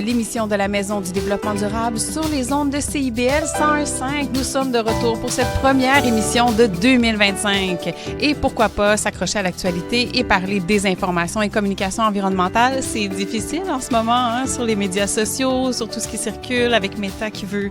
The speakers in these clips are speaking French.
L'émission de la Maison du développement durable sur les ondes de CIBL 101.5. Nous sommes de retour pour cette première émission de 2025. Et pourquoi pas s'accrocher à l'actualité et parler des informations et communications environnementales. C'est difficile en ce moment sur les médias sociaux, sur tout ce qui circule avec Meta qui veut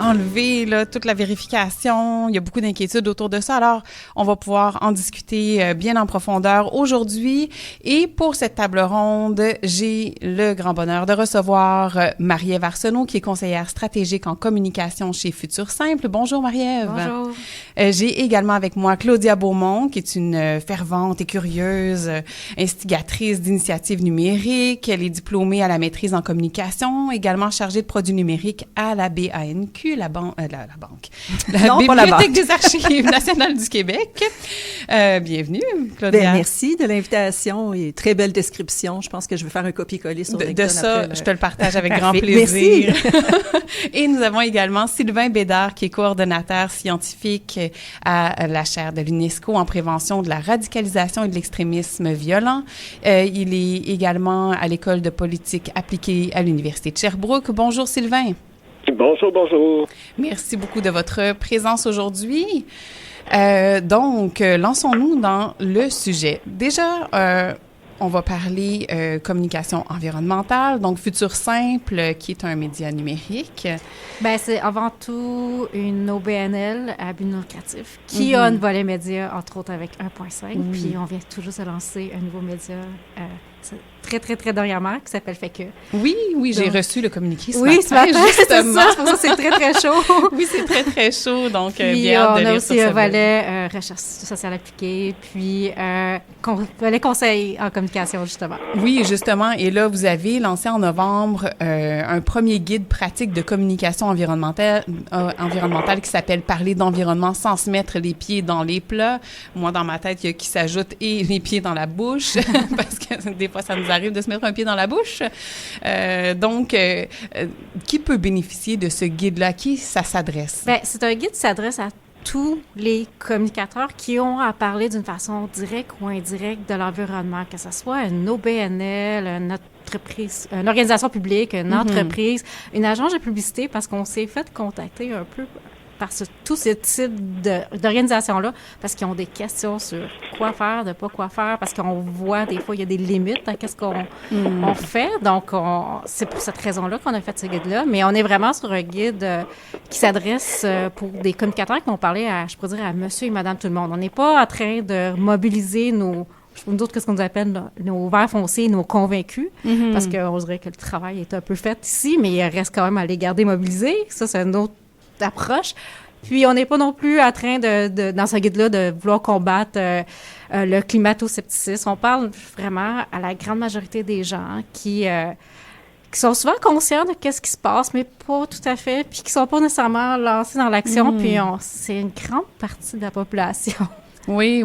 enlever toute la vérification. Il y a beaucoup d'inquiétudes autour de ça. Alors, on va pouvoir en discuter bien en profondeur aujourd'hui. Et pour cette table ronde, j'ai le grand bonheur de recevoir Marie-Ève Arsenault, qui est conseillère stratégique en communication chez Futur Simple. Bonjour Marie-Ève. Bonjour. J'ai également avec moi Claudia Beaumont, qui est une fervente et curieuse instigatrice d'initiatives numériques. Elle est diplômée à la maîtrise en communication, également chargée de produits numériques à la BANQ, la banque, la Bibliothèque des Archives nationales du Québec. Bienvenue, Claudia. Bien, merci de l'invitation et très belle description. Je pense que je vais faire un copier-coller sur LinkedIn. De ça, je te le partage avec grand plaisir. Merci. Et nous avons également Sylvain Bédard, qui est coordonnateur scientifique à la chaire de l'UNESCO en prévention de la radicalisation et de l'extrémisme violent. Il est également à l'École de politique appliquée à l'Université de Sherbrooke. Bonjour Sylvain. Bonjour, bonjour. Merci beaucoup de votre présence aujourd'hui. Donc, lançons-nous dans le sujet. Déjà, on va parler communication environnementale, donc Futur Simple, qui est un média numérique. Bien, c'est avant tout une OBNL à but non lucratif qui a un volet média, entre autres avec 1.5. Puis on vient toujours de lancer un nouveau média très dernièrement, qui s'appelle Fait que. Oui, j'ai reçu le communiqué ce matin, justement. C'est pour ça que c'est très chaud. Oui, c'est très chaud, donc puis, bien hâte de lire on a aussi un volet recherche sociale appliquée, puis volet conseil en communication, justement. Oui, justement, et là, vous avez lancé en novembre un premier guide pratique de communication environnementale qui s'appelle « Parler d'environnement sans se mettre les pieds dans les plats ». Moi, dans ma tête, il y a qui s'ajoute « et les pieds dans la bouche », parce que des fois, ça nous arrive de se mettre un pied dans la bouche. Donc, qui peut bénéficier de ce guide-là? À qui ça s'adresse? Bien, c'est un guide qui s'adresse à tous les communicateurs qui ont à parler d'une façon directe ou indirecte de l'environnement, que ce soit une OBNL, une entreprise, une organisation publique, une entreprise, une agence de publicité, parce qu'on s'est fait contacter un peu par tous ces types d'organisations-là, parce qu'ils ont des questions sur quoi faire, de pas quoi faire, parce qu'on voit des fois, il y a des limites à qu'est-ce qu'on on fait. Donc, c'est pour cette raison-là qu'on a fait ce guide-là. Mais on est vraiment sur un guide qui s'adresse pour des communicateurs qui vont parler à, je pourrais dire, à monsieur et madame tout le monde. On n'est pas en train de mobiliser nous autres, qu'est-ce qu'on nous appelle nos verts foncés, nos convaincus, parce qu'on dirait que le travail est un peu fait ici, mais il reste quand même à les garder mobilisés. Ça, c'est une autre approche. Puis, on n'est pas non plus en train dans ce guide-là, de vouloir combattre le climato-scepticisme. On parle vraiment à la grande majorité des gens qui sont souvent conscients de qu'est-ce qui se passe, mais pas tout à fait, puis qui sont pas nécessairement lancés dans l'action. Puis, c'est une grande partie de la population. Oui,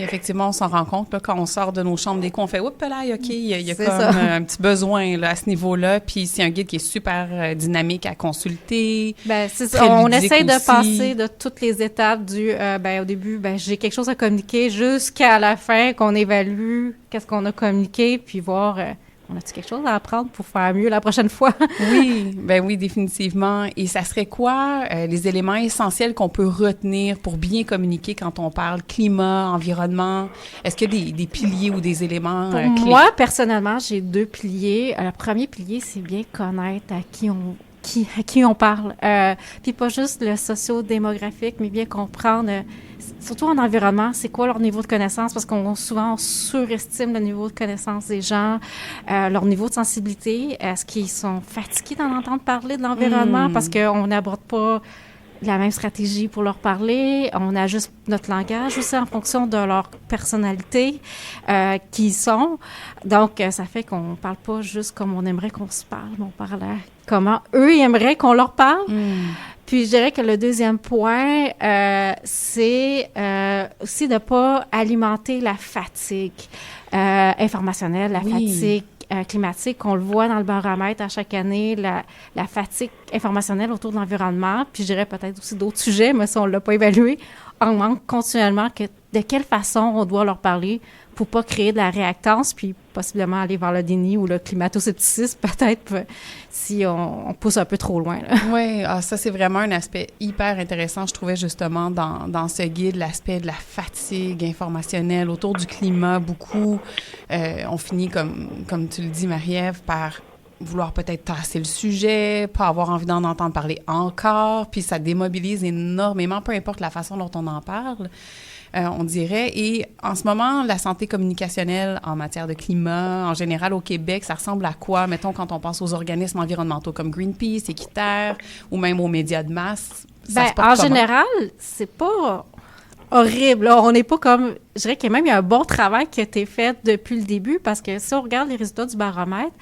effectivement, on s'en rend compte là, quand on sort de nos chambres d'écho, on fait « Oups là, OK, il y a comme un petit besoin là, à ce niveau-là ». Puis c'est un guide qui est super dynamique à consulter. Bien, c'est ça. On essaie de passer de toutes les étapes au début, j'ai quelque chose à communiquer, jusqu'à la fin qu'on évalue qu'est-ce qu'on a communiqué, puis voir... on a-tu quelque chose à apprendre pour faire mieux la prochaine fois? Oui, définitivement. Et ça serait quoi les éléments essentiels qu'on peut retenir pour bien communiquer quand on parle climat, environnement? Est-ce qu'il y a des piliers ou des éléments clés? Pour moi, personnellement, j'ai 2 piliers. Le premier pilier, c'est bien connaître à qui on parle. Puis pas juste le socio-démographique, mais bien comprendre... surtout en environnement, c'est quoi leur niveau de connaissance, parce qu'on souvent surestime le niveau de connaissance des gens, leur niveau de sensibilité. Est-ce qu'ils sont fatigués d'en entendre parler de l'environnement parce qu'on n'aborde pas la même stratégie pour leur parler? On ajuste notre langage aussi en fonction de leur personnalité, qui ils sont. Donc, ça fait qu'on ne parle pas juste comme on aimerait qu'on se parle, mais on parle à comment eux aimeraient qu'on leur parle. Puis, je dirais que le deuxième point, c'est aussi de ne pas alimenter la fatigue informationnelle, la fatigue climatique. On le voit dans le baromètre à chaque année, la fatigue informationnelle autour de l'environnement, puis je dirais peut-être aussi d'autres sujets, mais si on ne l'a pas évalué, augmente continuellement. De quelle façon on doit leur parler pour pas créer de la réactance, puis possiblement aller vers le déni ou le climato-scepticisme, peut-être, si on pousse un peu trop loin. Oui, ça, c'est vraiment un aspect hyper intéressant, je trouvais justement dans ce guide, l'aspect de la fatigue informationnelle autour du climat, beaucoup. On finit, comme tu le dis, Marie-Ève, par vouloir peut-être tasser le sujet, pas avoir envie d'en entendre parler encore, puis ça démobilise énormément, peu importe la façon dont on en parle. On dirait. Et en ce moment, la santé communicationnelle en matière de climat, en général au Québec, ça ressemble à quoi? Mettons, quand on pense aux organismes environnementaux comme Greenpeace, Équiterre, ou même aux médias de masse. En général, c'est pas horrible. Là. On n'est pas comme... Je dirais qu'il y a un bon travail qui a été fait depuis le début, parce que si on regarde les résultats du baromètre,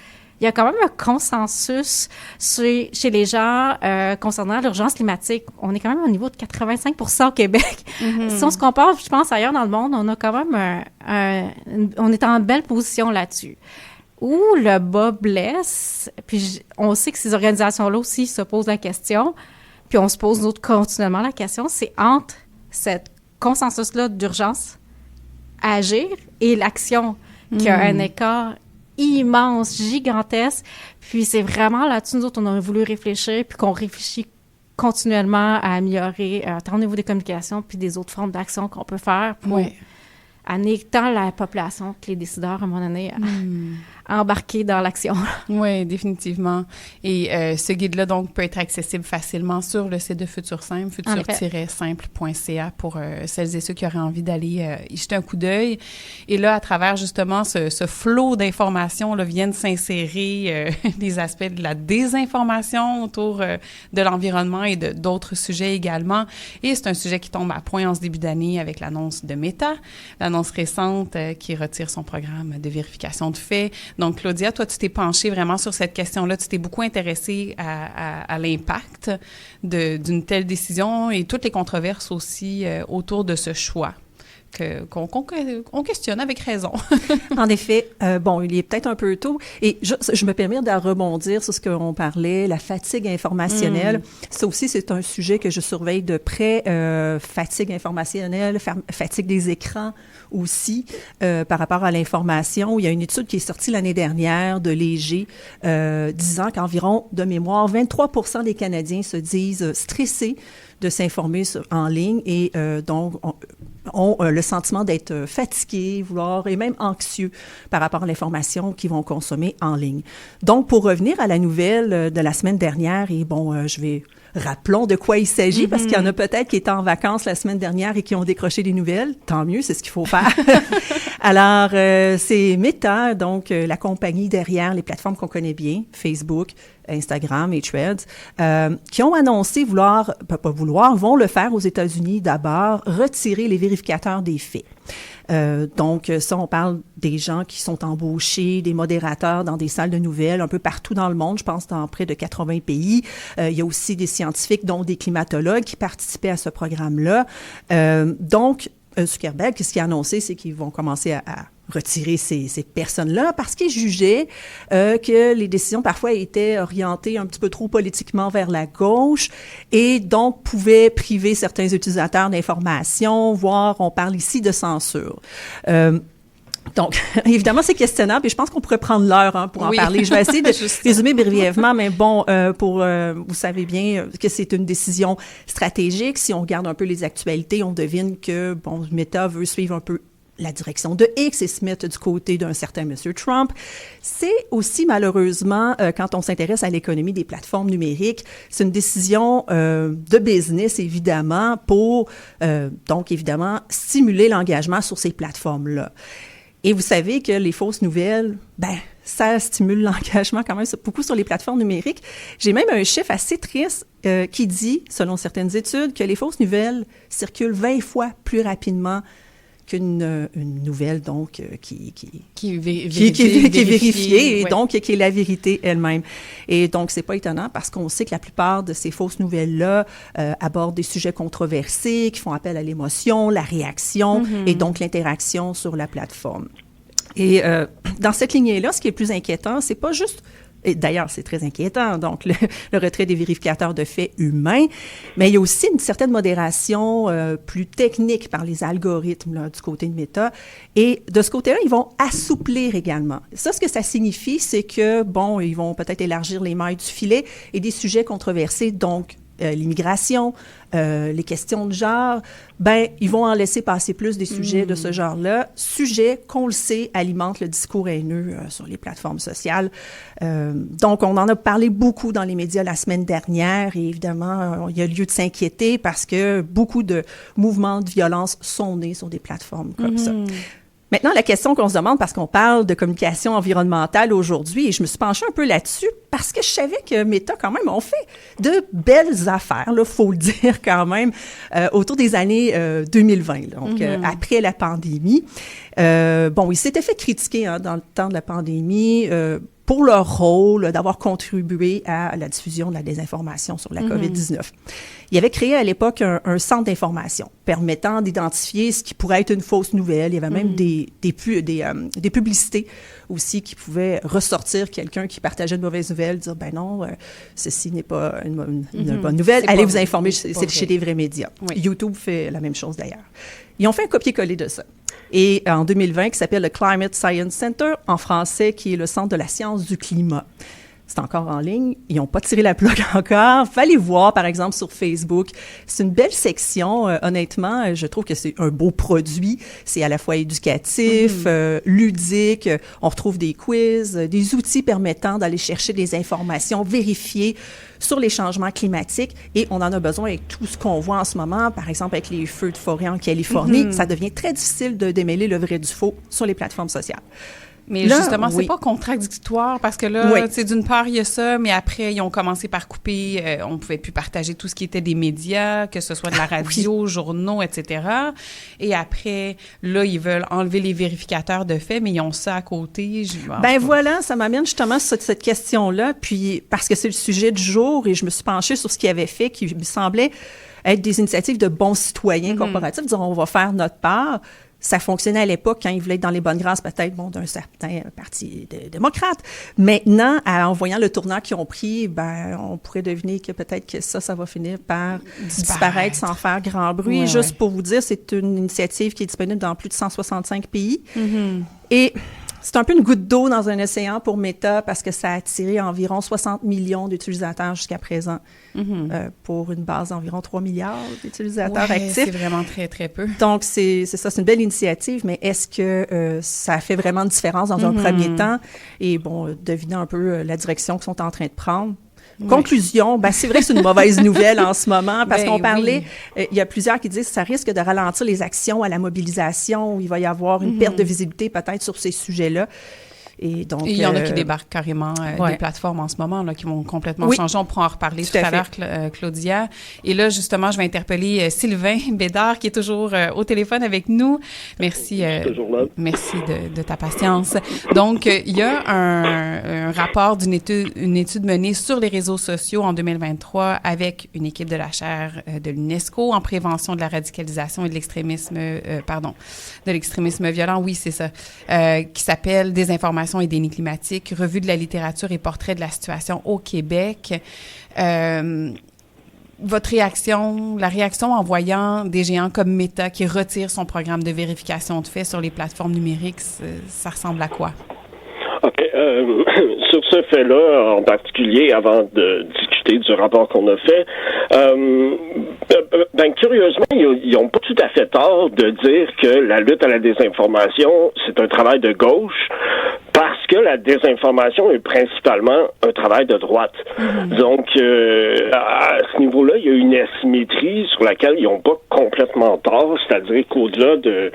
il y a quand même un consensus chez les gens concernant l'urgence climatique. On est quand même au niveau de 85% au Québec. Mm-hmm. Si on se compare, je pense, ailleurs dans le monde, on a quand même on est en belle position là-dessus. Où le bas blesse, puis on sait que ces organisations-là aussi se posent la question, puis on se pose nous continuellement la question, c'est entre cette consensus-là d'urgence à agir et l'action qui a un écart immense, gigantesque. Puis c'est vraiment là-dessus, nous autres, on a voulu réfléchir, puis qu'on réfléchit continuellement à améliorer tant au niveau des communications, puis des autres formes d'action qu'on peut faire pour amener tant la population que les décideurs, à un moment donné, à embarquer dans l'action. Oui, définitivement. Et ce guide-là, donc, peut être accessible facilement sur le site de Futur Simple, futur-simple.ca, pour celles et ceux qui auraient envie d'aller y jeter un coup d'œil. Et là, à travers, justement, ce flot d'informations, là, viennent s'insérer les aspects de la désinformation autour de l'environnement et d'autres sujets également. Et c'est un sujet qui tombe à point en ce début d'année avec l'annonce de Meta, l'annonce récente qui retire son programme de vérification de faits. Donc, Claudia, toi, tu t'es penchée vraiment sur cette question-là. Tu t'es beaucoup intéressée à l'impact d'une telle décision et toutes les controverses aussi autour de ce choix qu'on questionne avec raison. En effet, il est peut-être un peu tôt. Et je me permets de rebondir sur ce qu'on parlait, la fatigue informationnelle. Ça aussi, c'est un sujet que je surveille de près. Fatigue informationnelle, fatigue des écrans aussi, par rapport à l'information. Il y a une étude qui est sortie l'année dernière de Léger, disant qu'environ, de mémoire, 23% des Canadiens se disent stressés de s'informer en ligne et donc ont le sentiment d'être fatigués, et même anxieux par rapport à l'information qu'ils vont consommer en ligne. Donc, pour revenir à la nouvelle de la semaine dernière, et rappelons de quoi il s'agit, parce qu'il y en a peut-être qui étaient en vacances la semaine dernière et qui ont décroché des nouvelles. Tant mieux, c'est ce qu'il faut faire. Alors, c'est Meta, donc la compagnie derrière les plateformes qu'on connaît bien, Facebook, Instagram et Threads, qui ont annoncé vont le faire aux États-Unis d'abord, retirer les vérificateurs des faits. Donc, ça, on parle des gens qui sont embauchés, des modérateurs dans des salles de nouvelles un peu partout dans le monde, je pense dans près de 80 pays. Il y a aussi des scientifiques, dont des climatologues, qui participaient à ce programme-là. Donc, Zuckerberg, ce qu'il a annoncé, c'est qu'ils vont commencer à retirer ces personnes-là parce qu'ils jugeaient que les décisions parfois étaient orientées un petit peu trop politiquement vers la gauche et donc pouvaient priver certains utilisateurs d'informations, voire on parle ici de censure. Donc, évidemment, c'est questionnable et je pense qu'on pourrait prendre l'heure pour en parler. Je vais essayer de résumer brièvement, mais vous savez bien que c'est une décision stratégique. Si on regarde un peu les actualités, on devine que, Meta veut suivre un peu la direction de X et se mettre du côté d'un certain Monsieur Trump. C'est aussi, malheureusement, quand on s'intéresse à l'économie des plateformes numériques, c'est une décision de business, évidemment, pour, donc, évidemment, stimuler l'engagement sur ces plateformes-là. Et vous savez que les fausses nouvelles, ça stimule l'engagement quand même beaucoup sur les plateformes numériques. J'ai même un chiffre assez triste qui dit, selon certaines études, que les fausses nouvelles circulent 20 fois plus rapidement qu'une nouvelle, donc, qui est vérifiée et donc qui est la vérité elle-même. Et donc, c'est pas étonnant parce qu'on sait que la plupart de ces fausses nouvelles-là abordent des sujets controversés, qui font appel à l'émotion, la réaction et donc l'interaction sur la plateforme. Et dans cette lignée-là, ce qui est le plus inquiétant, c'est pas juste... Et d'ailleurs, c'est très inquiétant, donc le retrait des vérificateurs de faits humains, mais il y a aussi une certaine modération plus technique par les algorithmes là, du côté de Meta. Et de ce côté-là, ils vont assouplir également. Ça, ce que ça signifie, c'est que, bon, ils vont peut-être élargir les mailles du filet et des sujets controversés, donc l'immigration, les questions de genre, ben ils vont en laisser passer plus des sujets de ce genre-là, sujets qu'on le sait alimentent le discours haineux sur les plateformes sociales. Donc, on en a parlé beaucoup dans les médias la semaine dernière et évidemment, il y a lieu de s'inquiéter parce que beaucoup de mouvements de violence sont nés sur des plateformes comme ça. Maintenant, la question qu'on se demande, parce qu'on parle de communication environnementale aujourd'hui, et je me suis penchée un peu là-dessus, parce que je savais que Meta, quand même, ont fait de belles affaires, il faut le dire quand même, autour des années 2020, donc après la pandémie. Bon, ils s'étaient fait critiquer dans le temps de la pandémie pour leur rôle d'avoir contribué à la diffusion de la désinformation sur la COVID-19. Ils avaient créé à l'époque un centre d'information permettant d'identifier ce qui pourrait être une fausse nouvelle. Il y avait même des publicités aussi qui pouvaient ressortir quelqu'un qui partageait une mauvaise nouvelle, dire « ben non, ceci n'est pas une bonne nouvelle, allez vous informer, c'est chez les vrais médias. Oui. » YouTube fait la même chose d'ailleurs. Ils ont fait un copier-coller de ça. Et en 2020, qui s'appelle le Climate Science Center, en français, qui est le Centre de la science du climat. C'est encore en ligne. Ils n'ont pas tiré la plug encore. Fallait voir, par exemple, sur Facebook. C'est une belle section. Honnêtement, je trouve que c'est un beau produit. C'est à la fois éducatif, ludique. On retrouve des quiz, des outils permettant d'aller chercher des informations vérifiées sur les changements climatiques. Et on en a besoin avec tout ce qu'on voit en ce moment. Par exemple, avec les feux de forêt en Californie, ça devient très difficile de démêler le vrai du faux sur les plateformes sociales. Mais là, justement, c'est pas contradictoire parce que là, tu sais, d'une part, il y a ça, mais après, ils ont commencé par couper, on pouvait plus partager tout ce qui était des médias, que ce soit de la radio, journaux, etc. Et après, là, ils veulent enlever les vérificateurs de faits, mais ils ont ça à côté. Voilà, ça m'amène justement sur cette question-là, puis parce que c'est le sujet du jour et je me suis penchée sur ce qu'ils avaient fait qui me semblait être des initiatives de bons citoyens corporatifs, disons, on va faire notre part. Ça fonctionnait à l'époque quand ils voulaient être dans les bonnes grâces, peut-être, d'un certain parti démocrate. Maintenant, en voyant le tournant qu'ils ont pris, on pourrait deviner que peut-être que ça va finir par disparaître sans faire grand bruit. Ouais, juste pour vous dire, c'est une initiative qui est disponible dans plus de 165 pays. Et c'est un peu une goutte d'eau dans un océan pour Meta parce que ça a attiré environ 60 millions d'utilisateurs jusqu'à présent pour une base d'environ 3 milliards d'utilisateurs actifs. C'est vraiment très, très peu. Donc, c'est ça, c'est une belle initiative, mais est-ce que ça fait vraiment une différence dans un premier temps? Et bon, devinant un peu la direction qu'ils sont en train de prendre. Conclusion, c'est vrai que c'est une mauvaise nouvelle en ce moment parce qu'on parlait, il y a plusieurs qui disent que ça risque de ralentir les actions à la mobilisation, où il va y avoir une perte de visibilité peut-être sur ces sujets-là. Et donc, il y en a qui débarquent carrément des plateformes en ce moment là, qui vont complètement changer. On pourra en reparler tout à l'heure, Claudia. Et là, justement, je vais interpeller Sylvain Bédard, qui est toujours au téléphone avec nous. Merci. Merci de ta patience. Donc, il y a un rapport d'une étude menée sur les réseaux sociaux en 2023 avec une équipe de la chaire de l'UNESCO en prévention de la radicalisation et de l'extrémisme, de l'extrémisme violent. Oui, c'est ça. Qui s'appelle Désinformation et déni climatique, revue de la littérature et portrait de la situation au Québec. Votre réaction, la réaction en voyant des géants comme Meta qui retire son programme de vérification de faits sur les plateformes numériques, ça ressemble à quoi? OK. Sur ce fait-là, en particulier, avant de discuter du rapport qu'on a fait, curieusement, ils n'ont pas tout à fait tort de dire que la lutte à la désinformation, c'est un travail de gauche, parce que la désinformation est principalement un travail de droite. Donc, à ce niveau-là, il y a une asymétrie sur laquelle ils n'ont pas complètement tort, c'est-à-dire qu'au-delà de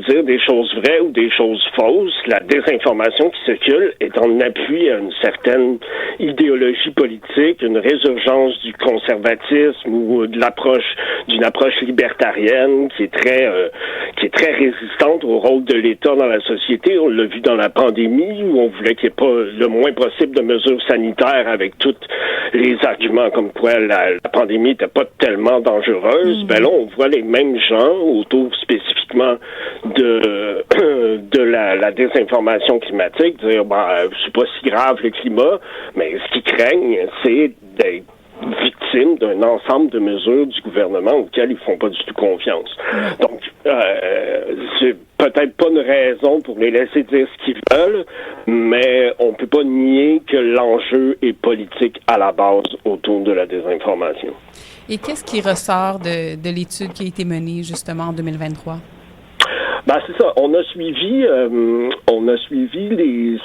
dire des choses vraies ou des choses fausses, la désinformation qui circule est en appui à une certaine idéologie politique, une résurgence du conservatisme ou d'une approche libertarienne qui est très résistante au rôle de l'État dans la société. On l'a vu dans la pandémie où on voulait qu'il n'y ait pas le moins possible de mesures sanitaires avec tous les arguments comme quoi la pandémie n'était pas tellement dangereuse, ben là, on voit les mêmes gens autour spécifiquement de la désinformation climatique dire, c'est pas si grave le climat, mais ce qu'ils craignent, c'est d'être victimes d'un ensemble de mesures du gouvernement auxquelles ils font pas du tout confiance. Donc, c'est peut-être pas une raison pour les laisser dire ce qu'ils veulent, mais on peut pas nier que l'enjeu est politique à la base autour de la désinformation. Et qu'est-ce qui ressort de l'étude qui a été menée justement en 2023? C'est ça. On a suivi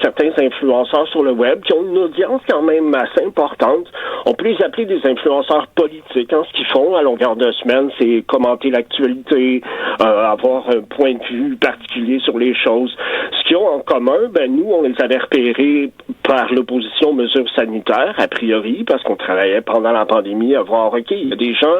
certains influenceurs sur le web qui ont une audience quand même assez importante. On peut les appeler des influenceurs politiques. Ce qu'ils font à longueur de semaine, c'est commenter l'actualité, avoir un point de vue particulier sur les choses. Ce qu'ils ont en commun, nous, on les avait repérés par l'opposition aux mesures sanitaires, a priori, parce qu'on travaillait pendant la pandémie à voir, OK, il y a des gens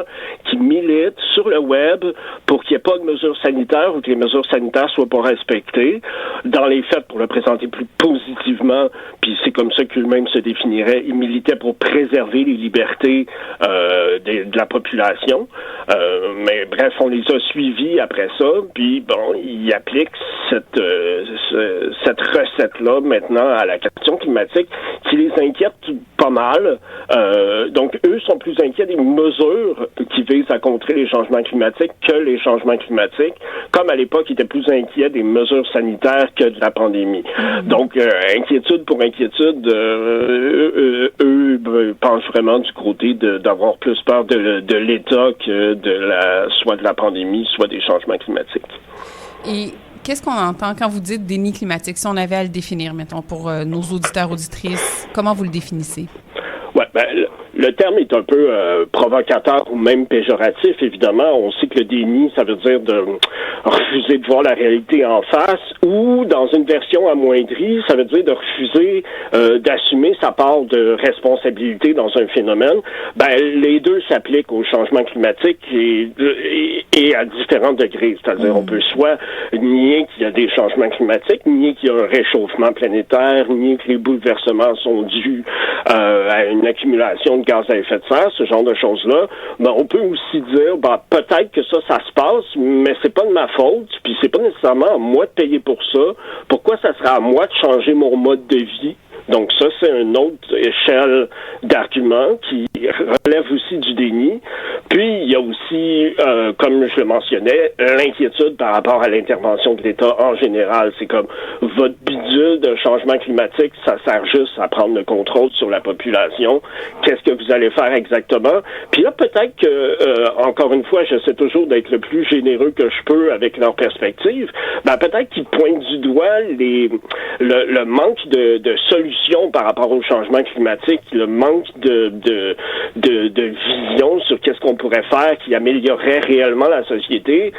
qui militent sur le web pour qu'il n'y ait pas de mesures sanitaires ou que les mesures sanitaires soient pas respectées. Dans les faits, pour le présenter plus positivement, puis c'est comme ça qu'eux-mêmes se définiraient, ils militaient pour préserver les libertés de la population. Mais bref, on les a suivis après ça, puis ils appliquent cette recette-là maintenant à la question climatique qui les inquiète pas mal. Donc, eux sont plus inquiets des mesures qui visent à contrer les changements climatiques que les changements climatiques, comme à l'époque, ils étaient plus inquiets des mesures sanitaires que de la pandémie. Donc, inquiétude pour inquiétude, eux pensent vraiment du côté d'avoir plus peur de l'État que soit de la pandémie, soit des changements climatiques. Et qu'est-ce qu'on entend quand vous dites déni climatique? Si on avait à le définir, mettons, pour nos auditeurs, auditrices, comment vous le définissez? Ouais, le terme est un peu provocateur ou même péjoratif, évidemment. On sait que le déni, ça veut dire de refuser de voir la réalité en face, ou dans une version amoindrie, ça veut dire de refuser d'assumer sa part de responsabilité dans un phénomène. Les deux s'appliquent au changement climatique et à différents degrés. C'est-à-dire, on peut soit nier qu'il y a des changements climatiques, nier qu'il y a un réchauffement planétaire, nier que les bouleversements sont dus à une accumulation de gaz à effet de serre, ce genre de choses-là. On peut aussi dire, peut-être que ça se passe, mais c'est pas de ma faute, puis c'est pas nécessairement à moi de payer pour ça. Pourquoi ça serait à moi de changer mon mode de vie? Donc ça, c'est une autre échelle d'arguments qui relève aussi du déni. Puis, il y a aussi, comme je le mentionnais, l'inquiétude par rapport à l'intervention de l'État en général. C'est comme, votre bidule de changement climatique, ça sert juste à prendre le contrôle sur la population. Qu'est-ce que vous allez faire exactement? Puis là, peut-être que, encore une fois, j'essaie toujours d'être le plus généreux que je peux avec leur perspective. Peut-être qu'ils pointent du doigt le manque de solutions par rapport au changement climatique, le manque de vision sur qu'est-ce qu'on pourrait faire qui améliorerait réellement la société.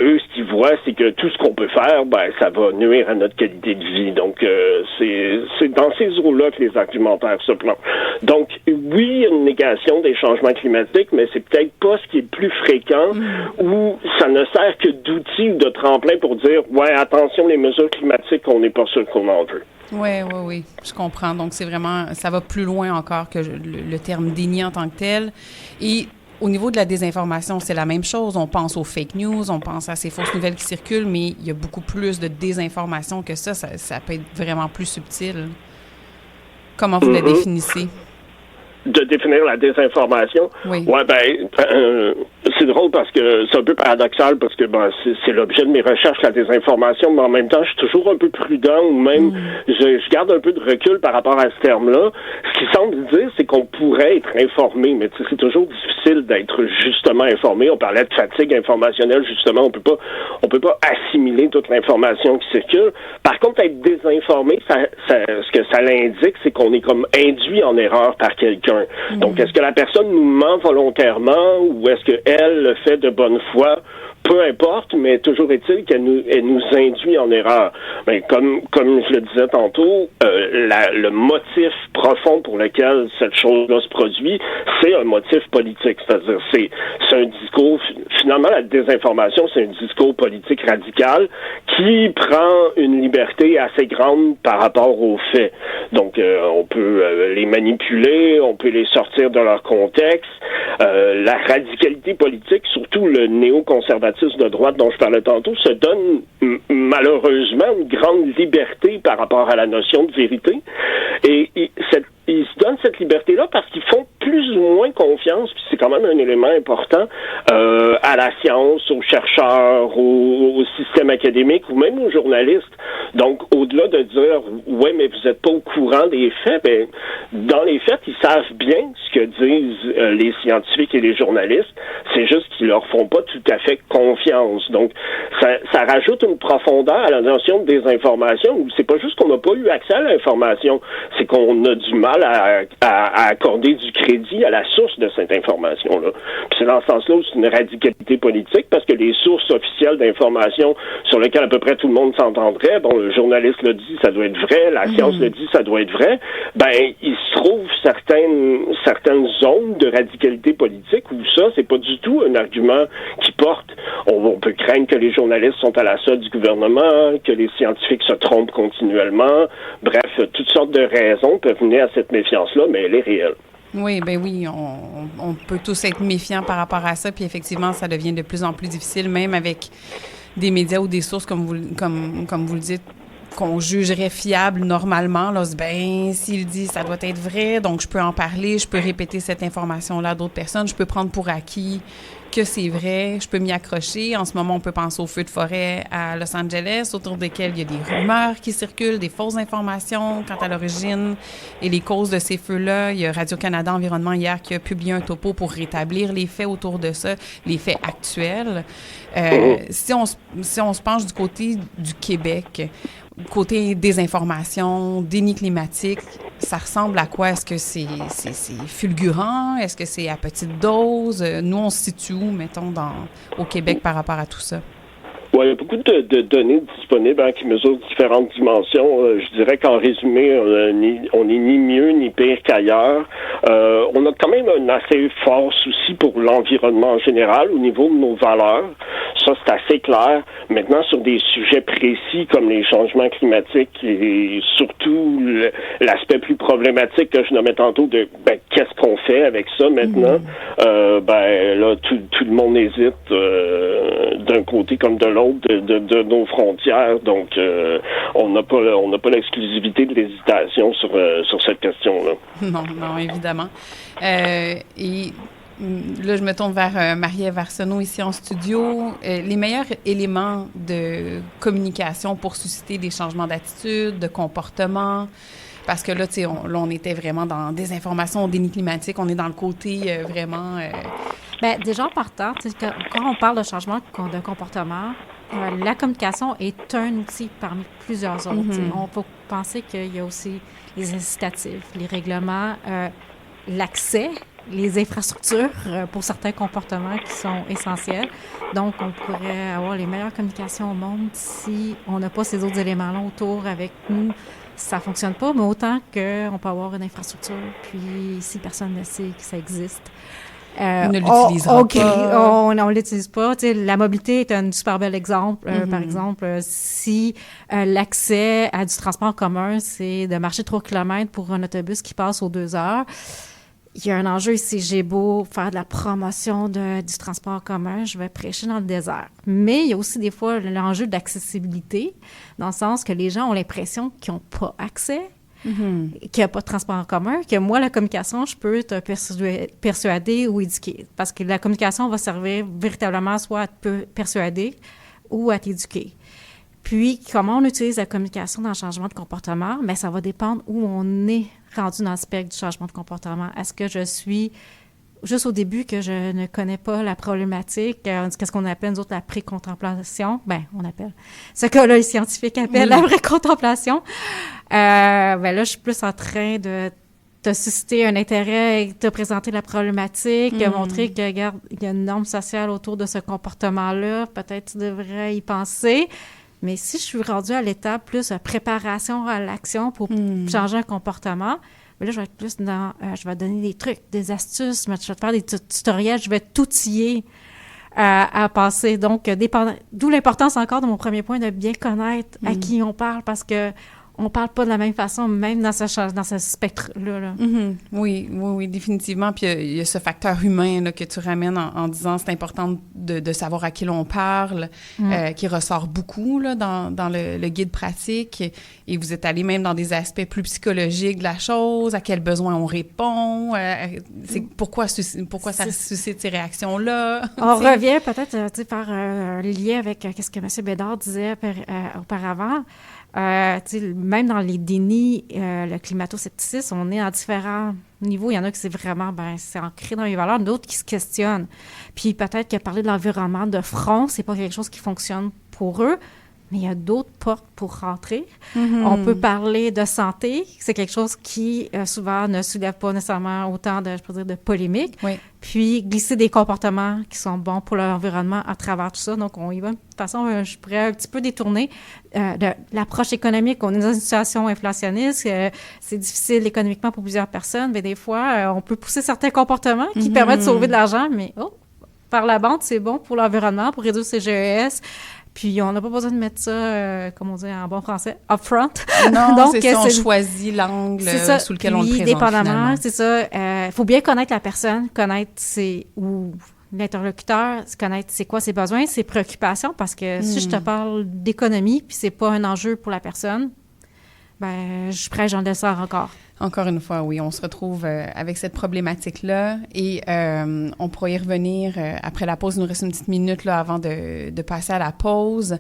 Eux, ce qu'ils voient, c'est que tout ce qu'on peut faire, ça va nuire à notre qualité de vie. Donc, c'est dans ces eaux-là que les argumentaires se plantent. Donc, oui, il y a une négation des changements climatiques, mais c'est peut-être pas ce qui est le plus fréquent, où ça ne sert que d'outil ou de tremplin pour dire, attention, les mesures climatiques, on n'est pas sûr qu'on en veut. Oui, je comprends. Donc, c'est vraiment, ça va plus loin encore que le terme déni en tant que tel. Et au niveau de la désinformation, c'est la même chose. On pense aux fake news, on pense à ces fausses nouvelles qui circulent, mais il y a beaucoup plus de désinformation que ça. Ça peut être vraiment plus subtil. Comment vous la définissez? De définir la désinformation. Oui. C'est drôle parce que c'est un peu paradoxal parce que c'est l'objet de mes recherches, la désinformation, mais en même temps, je suis toujours un peu prudent ou même je garde un peu de recul par rapport à ce terme-là. Ce qui semble dire, c'est qu'on pourrait être informé, mais c'est toujours difficile d'être justement informé. On parlait de fatigue informationnelle, justement, on peut pas assimiler toute l'information qui circule. Par contre, être désinformé, ce que ça l'indique, c'est qu'on est comme induit en erreur par quelqu'un. Donc, est-ce que la personne nous ment volontairement ou est-ce qu'elle le fait de bonne foi peu importe, mais toujours est-il qu'elle nous induit en erreur. Mais comme je le disais tantôt, le motif profond pour lequel cette chose-là se produit, c'est un motif politique. C'est-à-dire, c'est un discours, finalement, la désinformation, c'est un discours politique radical qui prend une liberté assez grande par rapport aux faits. Donc, on peut les manipuler, on peut les sortir de leur contexte. La radicalité politique, surtout le néoconservatisme de droite dont je parlais tantôt, se donne malheureusement une grande liberté par rapport à la notion de vérité. Et ils se donnent cette liberté-là parce qu'ils font plus ou moins confiance, puis c'est quand même un élément important, à la science, aux chercheurs, au système académique ou même aux journalistes. Donc, au-delà de dire « ouais, mais vous n'êtes pas au courant des faits », ben, dans les faits, ils savent bien ce que disent les scientifiques et les journalistes, c'est juste qu'ils leur font pas tout à fait confiance. Donc, ça rajoute une profondeur à la notion de désinformation, où c'est pas juste qu'on n'a pas eu accès à l'information, c'est qu'on a du mal à accorder du crédit à la source de cette information-là. Puis c'est dans ce sens-là où c'est une radicalité politique, parce que les sources officielles d'information sur lesquelles à peu près tout le monde s'entendrait, bon, le journaliste le dit, ça doit être vrai, la science le dit, ça doit être vrai, ben, il se trouve certaines zones de radicalité politique où ça, c'est pas du tout un argument qui porte. On peut craindre que les journalistes sont à la solde du gouvernement, que les scientifiques se trompent continuellement. Bref, toutes sortes de raisons peuvent mener à cette méfiance-là, mais elle est réelle. Oui, ben oui, on peut tous être méfiants par rapport à ça, puis effectivement, ça devient de plus en plus difficile, même avec des médias ou des sources, comme vous le dites, qu'on jugerait fiable normalement. Là, ben, s'il dit, ça doit être vrai, donc je peux en parler, je peux répéter cette information-là à d'autres personnes, je peux prendre pour acquis que c'est vrai, je peux m'y accrocher. En ce moment, on peut penser aux feux de forêt à Los Angeles, autour desquels il y a des rumeurs qui circulent, des fausses informations quant à l'origine et les causes de ces feux-là. Il y a Radio-Canada Environnement hier qui a publié un topo pour rétablir les faits autour de ça, les faits actuels. Si on se penche du côté du Québec, côté désinformation, déni climatique, ça ressemble à quoi? Est-ce que c'est fulgurant? Est-ce que c'est à petite dose? Nous, on se situe où, mettons, au Québec par rapport à tout ça? Oui, il y a beaucoup de données disponibles qui mesurent différentes dimensions. Je dirais qu'en résumé, on n'est ni mieux ni pire qu'ailleurs. On a quand même un assez fort souci pour l'environnement en général au niveau de nos valeurs. Ça, c'est assez clair. Maintenant, sur des sujets précis comme les changements climatiques et surtout l'aspect plus problématique que je nommais tantôt de qu'est-ce qu'on fait avec ça maintenant, là, tout le monde hésite d'un côté comme de l'autre de nos frontières. Donc, on n'a pas l'exclusivité de l'hésitation sur cette question-là. Non, évidemment. Et là, je me tourne vers Marie-Ève Arsenault ici en studio. Les meilleurs éléments de communication pour susciter des changements d'attitude, de comportement, parce que là, tu sais, on était vraiment dans des informations, déni climatique, on est dans le côté vraiment... Bien, déjà en partant, quand on parle de changement de comportement, la communication est un outil parmi plusieurs autres. On peut penser qu'il y a aussi les incitatifs, les règlements, l'accès, les infrastructures pour certains comportements qui sont essentiels. Donc, on pourrait avoir les meilleures communications au monde si on n'a pas ces autres éléments-là autour avec nous. Ça ne fonctionne pas, mais autant qu'on peut avoir une infrastructure, puis si personne ne sait que ça existe. On ne l'utilisera pas. On ne l'utilise pas. Tu sais, la mobilité est un super bel exemple. Par exemple, si l'accès à du transport en commun, c'est de marcher 3 km pour un autobus qui passe aux 2 heures, il y a un enjeu ici. J'ai beau faire de la promotion du transport en commun, je vais prêcher dans le désert. Mais il y a aussi des fois l'enjeu d'accessibilité, dans le sens que les gens ont l'impression qu'ils n'ont pas accès, qu'il n'y a pas de transport en commun, que moi, la communication, je peux te persuader ou éduquer. Parce que la communication va servir véritablement soit à te persuader ou à t'éduquer. Puis, comment on utilise la communication dans le changement de comportement? Bien, ça va dépendre où on est rendu dans le spectre du changement de comportement. Est-ce que je suis juste au début que je ne connais pas la problématique, qu'est-ce qu'on appelle, nous autres, la pré-contemplation? Bien, on appelle. Ce que là, les scientifiques appellent la pré-contemplation. Bien là, je suis plus en train de t'as suscité un intérêt, t'as présenté la problématique, montré que, regarde, il y a une norme sociale autour de ce comportement-là, peut-être tu devrais y penser. Mais si je suis rendue à l'étape plus préparation à l'action pour changer un comportement, mais là, je vais être plus dans... je vais donner des trucs, des astuces, je vais te faire des tutoriels, je vais t'outiller à passer. Donc, d'où l'importance encore de mon premier point de bien connaître à qui on parle, parce que on parle pas de la même façon, même dans ce spectre-là. Là. Oui, définitivement. Puis il y a ce facteur humain là, que tu ramènes en disant c'est important de savoir à qui l'on parle, qui ressort beaucoup là, dans le guide pratique. Et vous êtes allé même dans des aspects plus psychologiques de la chose, à quels besoins on répond, pourquoi ça suscite ces réactions-là. On revient peut-être faire un lien avec ce que M. Bédard disait auparavant. Même dans les dénis, le climato-scepticisme, on est à différents niveaux. Il y en a qui c'est vraiment, c'est ancré dans les valeurs, d'autres qui se questionnent. Puis peut-être que parler de l'environnement de front, c'est pas quelque chose qui fonctionne pour eux, mais il y a d'autres portes pour rentrer. On peut parler de santé, c'est quelque chose qui souvent ne soulève pas nécessairement autant de polémiques. Oui. Puis glisser des comportements qui sont bons pour l'environnement à travers tout ça. Donc, on y va. De toute façon, je pourrais un petit peu détourner l'approche économique. On est dans une situation inflationniste. C'est difficile économiquement pour plusieurs personnes, mais des fois, on peut pousser certains comportements qui permettent de sauver de l'argent, mais par la bande, c'est bon pour l'environnement, pour réduire ses GES. Puis, on n'a pas besoin de mettre ça, comme on dit en bon français, upfront. Non, donc, c'est ça, on choisit l'angle sous lequel on le présente, dépendamment, finalement. C'est ça. Il faut bien connaître la personne, connaître l'interlocuteur, connaître c'est quoi ses besoins, ses préoccupations, parce que si je te parle d'économie, puis c'est pas un enjeu pour la personne, je suis prête, j'en dessert encore. Encore une fois, oui, on se retrouve avec cette problématique-là et on pourra y revenir après la pause. Il nous reste une petite minute là, avant de passer à la pause.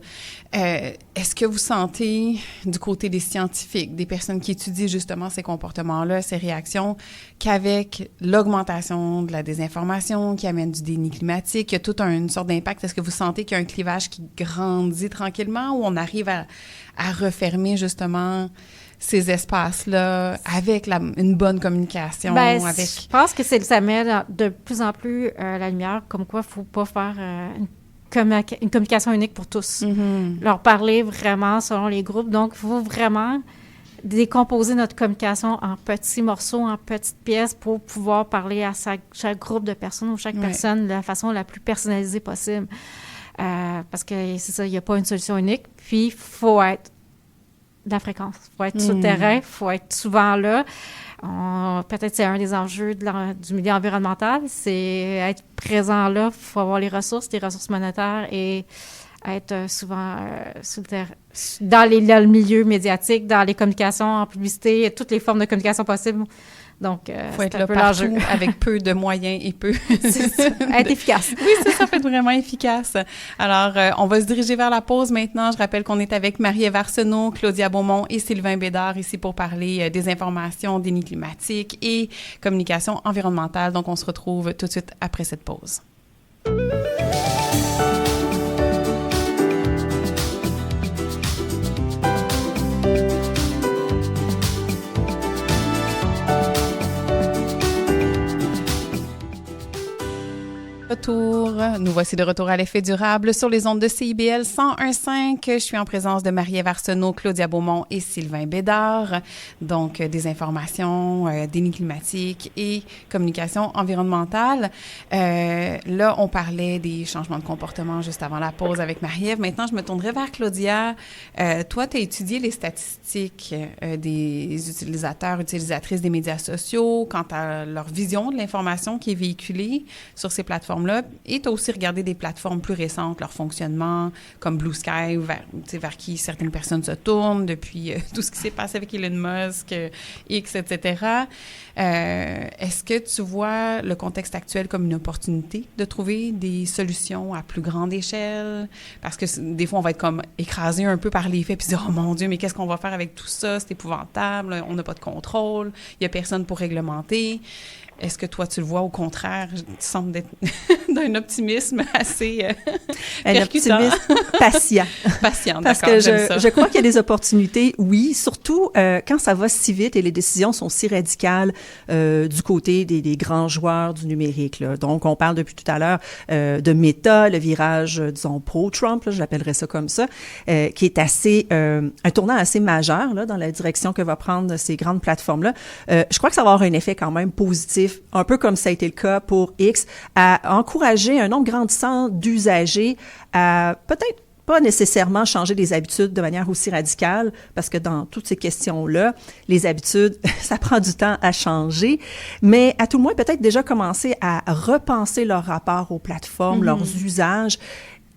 Est-ce que vous sentez du côté des scientifiques, des personnes qui étudient justement ces comportements-là, ces réactions, qu'avec l'augmentation de la désinformation qui amène du déni climatique, il y a tout une sorte d'impact? Est-ce que vous sentez qu'il y a un clivage qui grandit tranquillement ou on arrive à refermer justement ces espaces-là avec une bonne communication? Je pense que ça met de plus en plus la lumière, comme quoi il ne faut pas faire une communication unique pour tous. Leur parler vraiment selon les groupes. Donc, il faut vraiment décomposer notre communication en petits morceaux, en petites pièces pour pouvoir parler à chaque groupe de personnes ou chaque personne de la façon la plus personnalisée possible. Parce que c'est ça, il n'y a pas une solution unique. Puis, il faut être de la fréquence. Il faut être sur le terrain, il faut être souvent là. Peut-être c'est un des enjeux du milieu environnemental, c'est être présent là. Il faut avoir les ressources monétaires et être souvent sur le terrain, dans le milieu médiatique, dans les communications, en publicité, toutes les formes de communication possibles. Donc, faut être là partout avec peu de moyens et peu... être efficace. Oui, ça peut être vraiment efficace. Alors, on va se diriger vers la pause maintenant. Je rappelle qu'on est avec Marie-Ève Arsenault, Claudia Beaumont et Sylvain Bédard ici pour parler des informations, déni climatique et communication environnementale. Donc, on se retrouve tout de suite après cette pause. Nous voici de retour à l'effet durable sur les ondes de CIBL 101.5. Je suis en présence de Marie-Ève Arsenault, Claudia Beaumont et Sylvain Bédard. Donc, des informations, déni climatique et communication environnementale. Là, on parlait des changements de comportement juste avant la pause avec Marie-Ève. Maintenant, je me tournerai vers Claudia. Toi, tu as étudié les statistiques des utilisateurs, utilisatrices des médias sociaux quant à leur vision de l'information qui est véhiculée sur ces plateformes-là. Et tu as aussi regardé des plateformes plus récentes, leur fonctionnement, comme Blue Sky, vers qui certaines personnes se tournent depuis tout ce qui s'est passé avec Elon Musk, X, etc. Est-ce que tu vois le contexte actuel comme une opportunité de trouver des solutions à plus grande échelle? Parce que des fois, on va être comme écrasé un peu par les faits puis dire « Oh mon Dieu, mais qu'est-ce qu'on va faire avec tout ça? C'est épouvantable, on n'a pas de contrôle, il n'y a personne pour réglementer. » Est-ce que toi, tu le vois au contraire? Tu sembles d'un optimisme assez un percutant. optimisme patient. Patient, Parce d'accord, que j'aime ça. je crois qu'il y a des opportunités, oui, surtout quand ça va si vite et les décisions sont si radicales du côté des grands joueurs du numérique, là. Donc, on parle depuis tout à l'heure de Meta, le virage, disons, pro-Trump, là, je l'appellerais ça comme ça, qui est assez un tournant assez majeur là, dans la direction que va prendre ces grandes plateformes-là. Je crois que ça va avoir un effet quand même positif, un peu comme ça a été le cas pour X, à encourager un nombre grandissant d'usagers à peut-être pas nécessairement changer des habitudes de manière aussi radicale, parce que dans toutes ces questions-là, les habitudes, ça prend du temps à changer, mais à tout le moins peut-être déjà commencer à repenser leur rapport aux plateformes, leurs usages.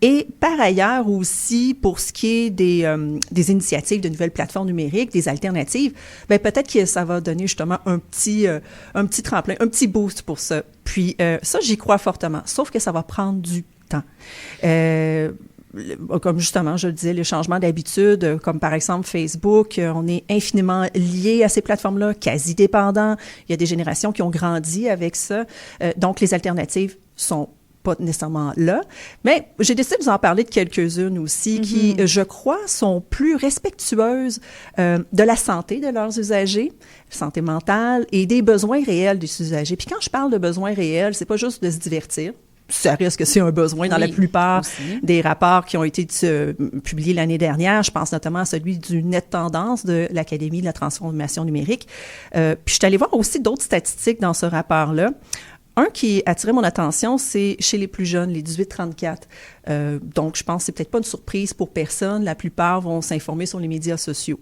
Et par ailleurs aussi, pour ce qui est des initiatives de nouvelles plateformes numériques, des alternatives, ben peut-être que ça va donner justement un petit tremplin, un petit boost pour ça. Puis ça, j'y crois fortement, sauf que ça va prendre du temps. Comme justement, je le disais, les changements d'habitude, comme par exemple Facebook, on est infiniment lié à ces plateformes-là, quasi dépendants. Il y a des générations qui ont grandi avec ça. Donc, les alternatives sont pas nécessairement là, mais j'ai décidé de vous en parler de quelques-unes aussi qui, je crois, sont plus respectueuses de la santé de leurs usagers, santé mentale et des besoins réels des usagers. Puis quand je parle de besoins réels, c'est pas juste de se divertir. Ça reste que c'est un besoin dans la plupart des rapports qui ont été publiés l'année dernière. Je pense notamment à celui du Net Tendance de l'Académie de la transformation numérique. Puis je suis allée voir aussi d'autres statistiques dans ce rapport-là. Un qui a attiré mon attention, c'est chez les plus jeunes, les 18-34. Donc, je pense que c'est peut-être pas une surprise pour personne. La plupart vont s'informer sur les médias sociaux.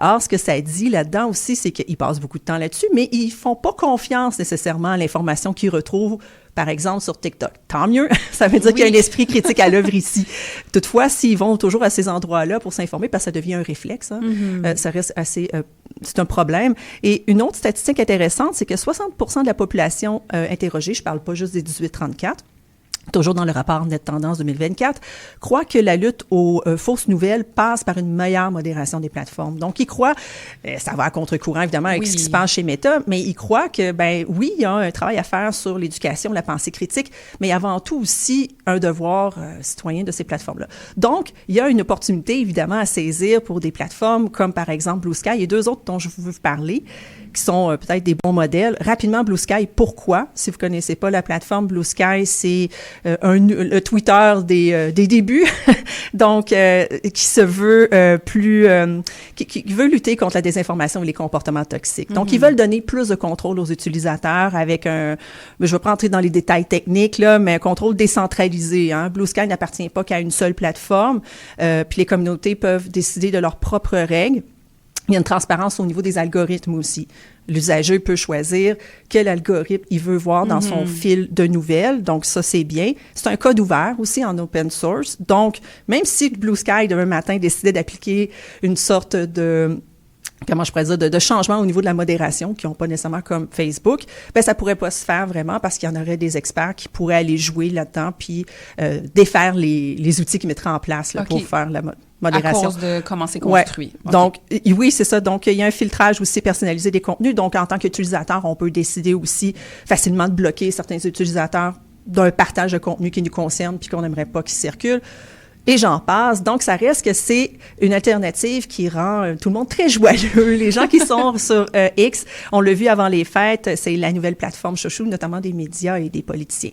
Or, ce que ça dit là-dedans aussi, c'est qu'ils passent beaucoup de temps là-dessus, mais ils font pas confiance nécessairement à l'information qu'ils retrouvent, par exemple, sur TikTok. Tant mieux, ça veut dire qu'il y a un esprit critique à l'œuvre ici. Toutefois, s'ils vont toujours à ces endroits-là pour s'informer, parce que ça devient un réflexe, hein, ça reste assez... c'est un problème. Et une autre statistique intéressante, c'est que 60% de la population interrogée, je parle pas juste des 18-34, toujours dans le rapport Net Tendance 2024, croit que la lutte aux fausses nouvelles passe par une meilleure modération des plateformes. Donc, ils croient, ça va à contre-courant évidemment avec ce qui se passe chez Meta, mais ils croient que, ben oui, il y a un travail à faire sur l'éducation, la pensée critique, mais avant tout aussi un devoir citoyen de ces plateformes-là. Donc, il y a une opportunité évidemment à saisir pour des plateformes comme par exemple Blue Sky et deux autres dont je veux vous parler, qui sont peut-être des bons modèles. Rapidement, Blue Sky, pourquoi? Si vous ne connaissez pas la plateforme, Blue Sky, c'est le Twitter des débuts, donc qui se veut qui veut lutter contre la désinformation et les comportements toxiques. Donc, ils veulent donner plus de contrôle aux utilisateurs avec je ne vais pas entrer dans les détails techniques, là, mais un contrôle décentralisé. Hein. Blue Sky n'appartient pas qu'à une seule plateforme, puis les communautés peuvent décider de leurs propres règles. Il y a une transparence au niveau des algorithmes aussi. L'usager peut choisir quel algorithme il veut voir dans son fil de nouvelles. Donc, ça, c'est bien. C'est un code ouvert aussi en open source. Donc, même si Blue Sky, demain matin, décidait d'appliquer une sorte de... comment je pourrais dire, de changement au niveau de la modération, qui n'ont pas nécessairement comme Facebook, ben ça pourrait pas se faire vraiment parce qu'il y en aurait des experts qui pourraient aller jouer là-dedans puis défaire les outils qu'ils mettraient en place là, pour faire la modération. À cause de comment c'est construit. Ouais. Donc, oui, c'est ça. Donc, il y a un filtrage aussi personnalisé des contenus. Donc, en tant qu'utilisateur, on peut décider aussi facilement de bloquer certains utilisateurs d'un partage de contenu qui nous concerne puis qu'on n'aimerait pas qu'il circule. Et j'en passe. Donc, ça reste que c'est une alternative qui rend tout le monde très joyeux. Les gens qui sont sur X, on l'a vu avant les fêtes, c'est la nouvelle plateforme chouchou, notamment des médias et des politiciens.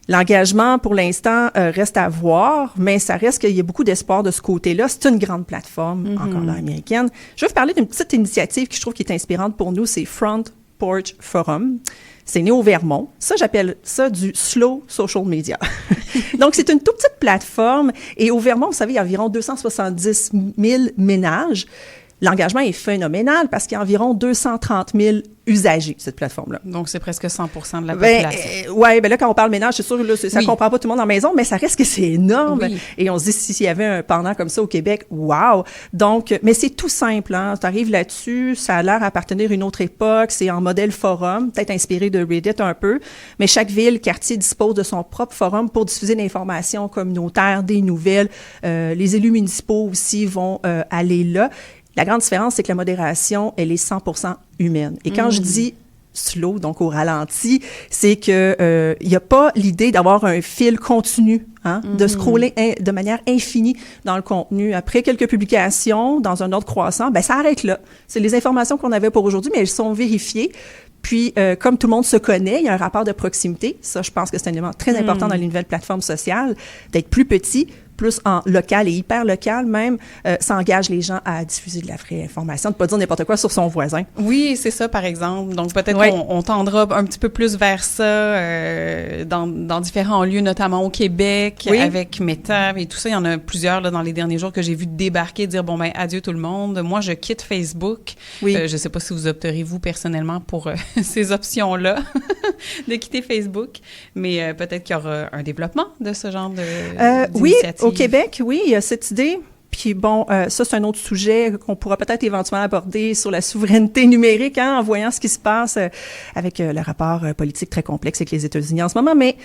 L'engagement, pour l'instant, reste à voir, mais ça reste qu'il y a beaucoup d'espoir de ce côté-là. C'est une grande plateforme, encore là, américaine. Je vais vous parler d'une petite initiative qui je trouve qui est inspirante pour nous, c'est Front Porch Forum. C'est né au Vermont. Ça, j'appelle ça du slow social media. Donc, c'est une toute petite plateforme. Et au Vermont, vous savez, il y a environ 270 000 ménages. L'engagement est phénoménal parce qu'il y a environ 230 000 usagers, cette plateforme-là. Donc, c'est presque 100% de la population. Oui, ben là, quand on parle ménage, c'est sûr, là, ça ne comprend pas tout le monde en maison, mais ça reste que c'est énorme. Oui. Et on se dit, s'il y avait un pendant comme ça au Québec, wow! Donc, mais c'est tout simple, hein. Tu arrives là-dessus, ça a l'air appartenir à une autre époque, c'est en modèle forum, peut-être inspiré de Reddit un peu, mais chaque ville, quartier dispose de son propre forum pour diffuser l'information communautaire, des nouvelles. Les élus municipaux aussi vont aller là. La grande différence, c'est que la modération, elle est 100% humaine. Et quand je dis slow, donc au ralenti, c'est que il y a pas l'idée d'avoir un fil continu, hein, de scroller de manière infinie dans le contenu. Après quelques publications, dans un ordre croissant, ben ça arrête là. C'est les informations qu'on avait pour aujourd'hui, mais elles sont vérifiées. Puis, comme tout le monde se connaît, il y a un rapport de proximité. Ça, je pense que c'est un élément très important dans les nouvelles plateformes sociales, d'être plus petit, plus en local et hyper local même, ça engage les gens à diffuser de la vraie information, de ne pas dire n'importe quoi sur son voisin. Oui, c'est ça, par exemple. Donc, peut-être qu'on tendra un petit peu plus vers ça dans différents lieux, notamment au Québec, avec Meta et tout ça. Il y en a plusieurs là, dans les derniers jours que j'ai vu débarquer, dire, bon, ben adieu tout le monde. Moi, je quitte Facebook. Je ne sais pas si vous opterez, vous, personnellement, pour ces options-là, de quitter Facebook. Mais peut-être qu'il y aura un développement de ce genre d'initiative. Au Québec, oui, il y a cette idée. Puis bon, ça, c'est un autre sujet qu'on pourra peut-être éventuellement aborder sur la souveraineté numérique, hein, en voyant ce qui se passe avec le rapport politique très complexe avec les États-Unis en ce moment. Mais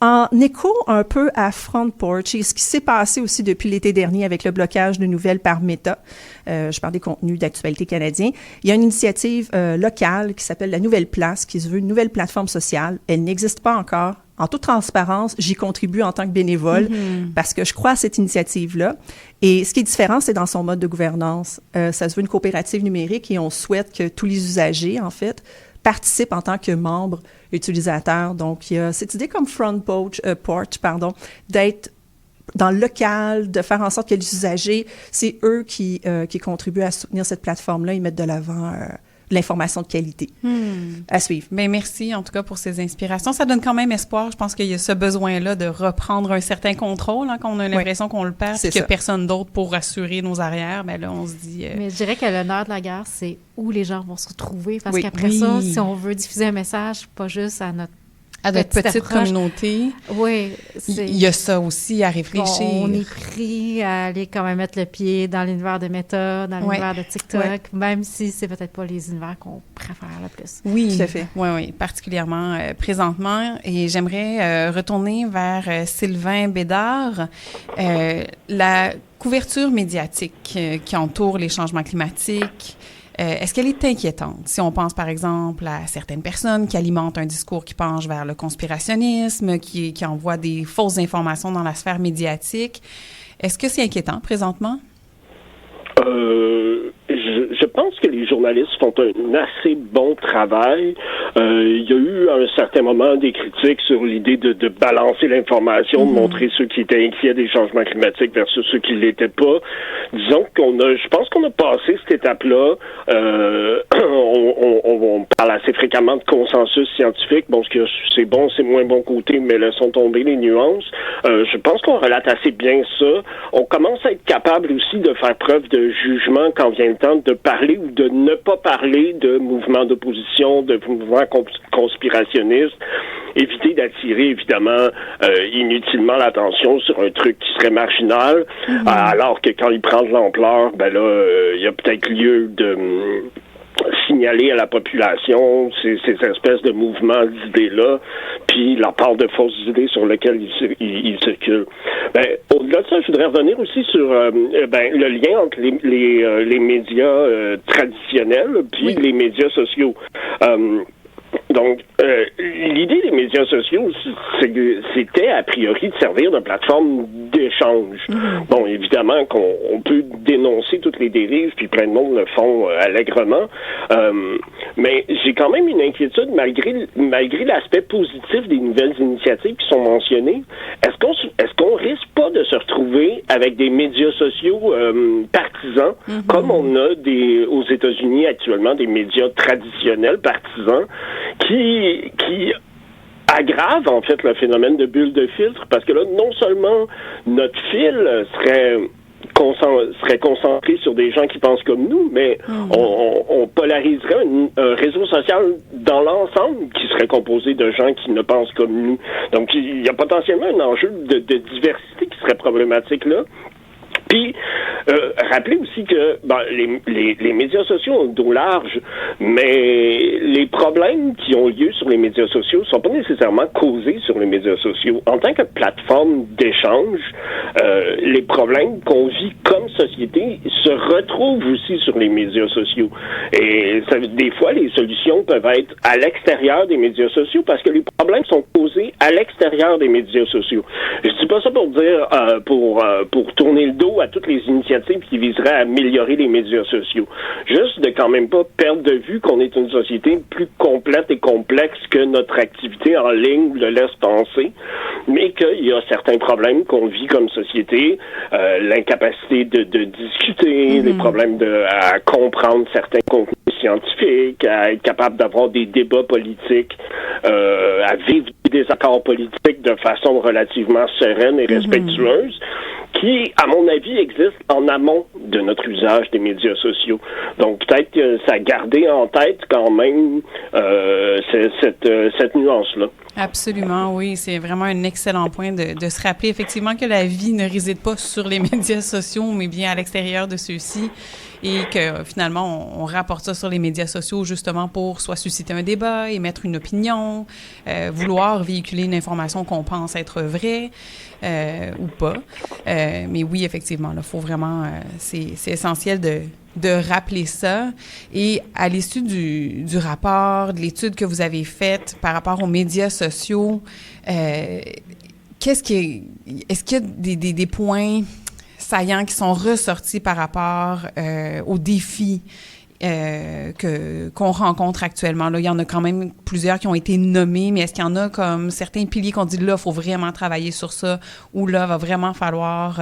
en écho un peu à Front Porch et ce qui s'est passé aussi depuis l'été dernier avec le blocage de nouvelles par Meta, je parle des contenus d'actualité canadiens, il y a une initiative locale qui s'appelle La Nouvelle Place, qui se veut une nouvelle plateforme sociale. Elle n'existe pas encore. En toute transparence, j'y contribue en tant que bénévole parce que je crois à cette initiative-là. Et ce qui est différent, c'est dans son mode de gouvernance. Ça se veut une coopérative numérique et on souhaite que tous les usagers, en fait, participent en tant que membres utilisateurs. Donc, il y a cette idée comme Front Porch, d'être dans le local, de faire en sorte que les usagers, c'est eux qui contribuent à soutenir cette plateforme-là. Ils mettent de l'avant l'information de qualité. À suivre. Bien, merci en tout cas pour ces inspirations. Ça donne quand même espoir. Je pense qu'il y a ce besoin-là de reprendre un certain contrôle, hein, qu'on a l'impression qu'on le perd, puis qu'il n'y a personne d'autre pour rassurer nos arrières. Bien là, on se dit... Mais je dirais que le nerf de la guerre, c'est où les gens vont se retrouver. Parce qu'après ça, si on veut diffuser un message, pas juste à notre petite communauté. Oui. Il y a ça aussi à réfléchir. On est pris à aller quand même mettre le pied dans l'univers de Meta, dans l'univers de TikTok, même si c'est peut-être pas les univers qu'on préfère le plus. Oui, tout à fait. Oui, particulièrement présentement. Et j'aimerais retourner vers Sylvain Bédard. La couverture médiatique qui entoure les changements climatiques, est-ce qu'elle est inquiétante? Si on pense, par exemple, à certaines personnes qui alimentent un discours qui penche vers le conspirationnisme, qui envoient des fausses informations dans la sphère médiatique, est-ce que c'est inquiétant présentement? Je pense que les journalistes font un assez bon travail. Il y a eu à un certain moment des critiques sur l'idée de balancer l'information, de montrer ceux qui étaient inquiets des changements climatiques versus ceux qui ne l'étaient pas. Disons je pense qu'on a passé cette étape-là. On parle assez fréquemment de consensus scientifique. Bon, ce que c'est bon, c'est moins bon côté, mais laissons tomber les nuances. Je pense qu'on relate assez bien ça. On commence à être capable aussi de faire preuve de jugement quand vient le temps de parler ou de ne pas parler de mouvements d'opposition, de mouvements conspirationnistes. Éviter d'attirer, évidemment, inutilement l'attention sur un truc qui serait marginal, alors que quand il prend de l'ampleur, ben là, il y a peut-être lieu de signaler à la population ces espèces de mouvements d'idées-là, puis la part de fausses idées sur lesquelles ils circulent. Ben, au-delà de ça, je voudrais revenir aussi sur le lien entre les médias traditionnels puis les médias sociaux. Donc, l'idée des médias sociaux, c'était a priori de servir de plateforme d'échange. Bon, évidemment qu'on peut dénoncer toutes les dérives, puis plein de monde le font allègrement, mais j'ai quand même une inquiétude, malgré l'aspect positif des nouvelles initiatives qui sont mentionnées. Est-ce qu'on risque pas de se retrouver avec des médias sociaux partisans, comme on a aux États-Unis actuellement des médias traditionnels partisans, qui aggrave en fait le phénomène de bulle de filtre, parce que là, non seulement notre fil serait concentré sur des gens qui pensent comme nous, mais on polariserait un réseau social dans l'ensemble qui serait composé de gens qui ne pensent comme nous. Donc, il y a potentiellement un enjeu de diversité qui serait problématique là. Puis, rappelez aussi que les médias sociaux ont le dos large, mais les problèmes qui ont lieu sur les médias sociaux sont pas nécessairement causés sur les médias sociaux. En tant que plateforme d'échange, les problèmes qu'on vit comme société se retrouvent aussi sur les médias sociaux. Et des fois, les solutions peuvent être à l'extérieur des médias sociaux parce que les problèmes sont causés à l'extérieur des médias sociaux. Je dis pas ça pour dire pour tourner le dos à toutes les initiatives qui viseraient à améliorer les médias sociaux. Juste de quand même pas perdre de vue qu'on est une société plus complète et complexe que notre activité en ligne le laisse penser, mais qu'il y a certains problèmes qu'on vit comme société, l'incapacité de discuter, les problèmes à comprendre certains contenus scientifiques, à être capable d'avoir des débats politiques, à vivre des accords politiques de façon relativement sereine et respectueuse, qui, à mon avis, existe en amont de notre usage des médias sociaux. Donc, peut-être que ça a gardé en tête quand même cette nuance-là. Absolument, oui. C'est vraiment un excellent point de se rappeler effectivement que la vie ne réside pas sur les médias sociaux, mais bien à l'extérieur de ceux-ci. Et que finalement, on rapporte ça sur les médias sociaux justement pour soit susciter un débat, émettre une opinion, vouloir véhiculer une information qu'on pense être vraie ou pas. Mais oui, effectivement, il faut vraiment... c'est essentiel de rappeler ça. Et à l'issue du rapport, de l'étude que vous avez faite par rapport aux médias sociaux, est-ce qu'il y a des points saillants qui sont ressortis par rapport aux défis qu'on rencontre actuellement? Là, il y en a quand même plusieurs qui ont été nommés, mais est-ce qu'il y en a comme certains piliers qu'on dit là, il faut vraiment travailler sur ça, ou là, va vraiment falloir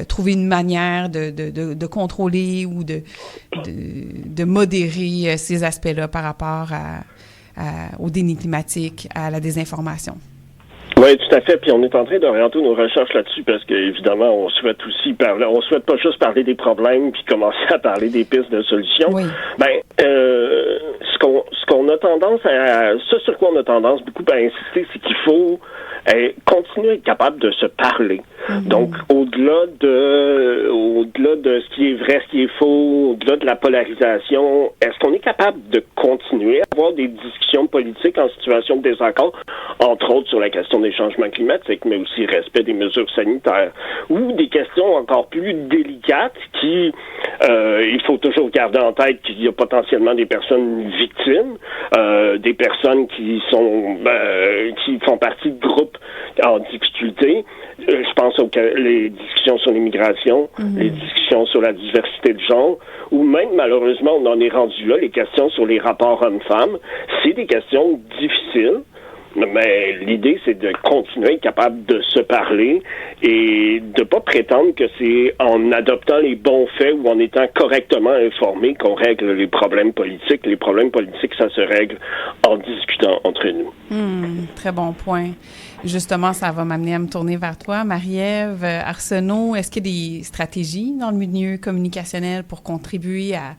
trouver une manière de contrôler ou de modérer ces aspects-là par rapport au déni climatique, à la désinformation? Oui, tout à fait. Puis on est en train d'orienter nos recherches là-dessus parce que évidemment, on souhaite aussi parler. On souhaite pas juste parler des problèmes puis commencer à parler des pistes de solutions. Oui. Ce qu'on a tendance ce sur quoi on a tendance beaucoup à insister, c'est qu'il faut continuer à être capable de se parler. Donc, au-delà de ce qui est vrai, ce qui est faux, au-delà de la polarisation, est-ce qu'on est capable de continuer à avoir des discussions politiques en situation de désaccord, entre autres sur la question des changements climatiques, mais aussi respect des mesures sanitaires, ou des questions encore plus délicates qui, il faut toujours garder en tête qu'il y a potentiellement des personnes victimes, des personnes qui font partie de groupes en difficulté. Je pense les discussions sur l'immigration, les discussions sur la diversité de genre, ou même, malheureusement, on en est rendu là, les questions sur les rapports hommes-femmes. C'est des questions difficiles, mais l'idée, c'est de continuer à être capable de se parler et de pas prétendre que c'est en adoptant les bons faits ou en étant correctement informé qu'on règle les problèmes politiques. Les problèmes politiques, ça se règle en discutant entre nous. Très bon point. Justement, ça va m'amener à me tourner vers toi. Marie-Ève Arsenault, est-ce qu'il y a des stratégies dans le milieu communicationnel pour contribuer à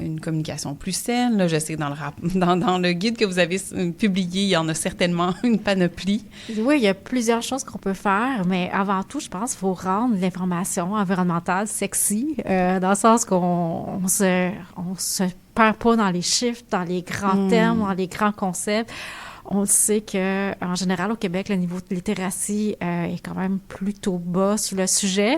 une communication plus saine? Là, je sais que dans le guide que vous avez publié, il y en a certainement une panoplie. Oui, il y a plusieurs choses qu'on peut faire, mais avant tout, je pense qu'il faut rendre l'information environnementale sexy, dans le sens qu'on se perd pas dans les chiffres, dans les grands termes, dans les grands concepts. On sait que, en général, au Québec, le niveau de littératie est quand même plutôt bas sur le sujet.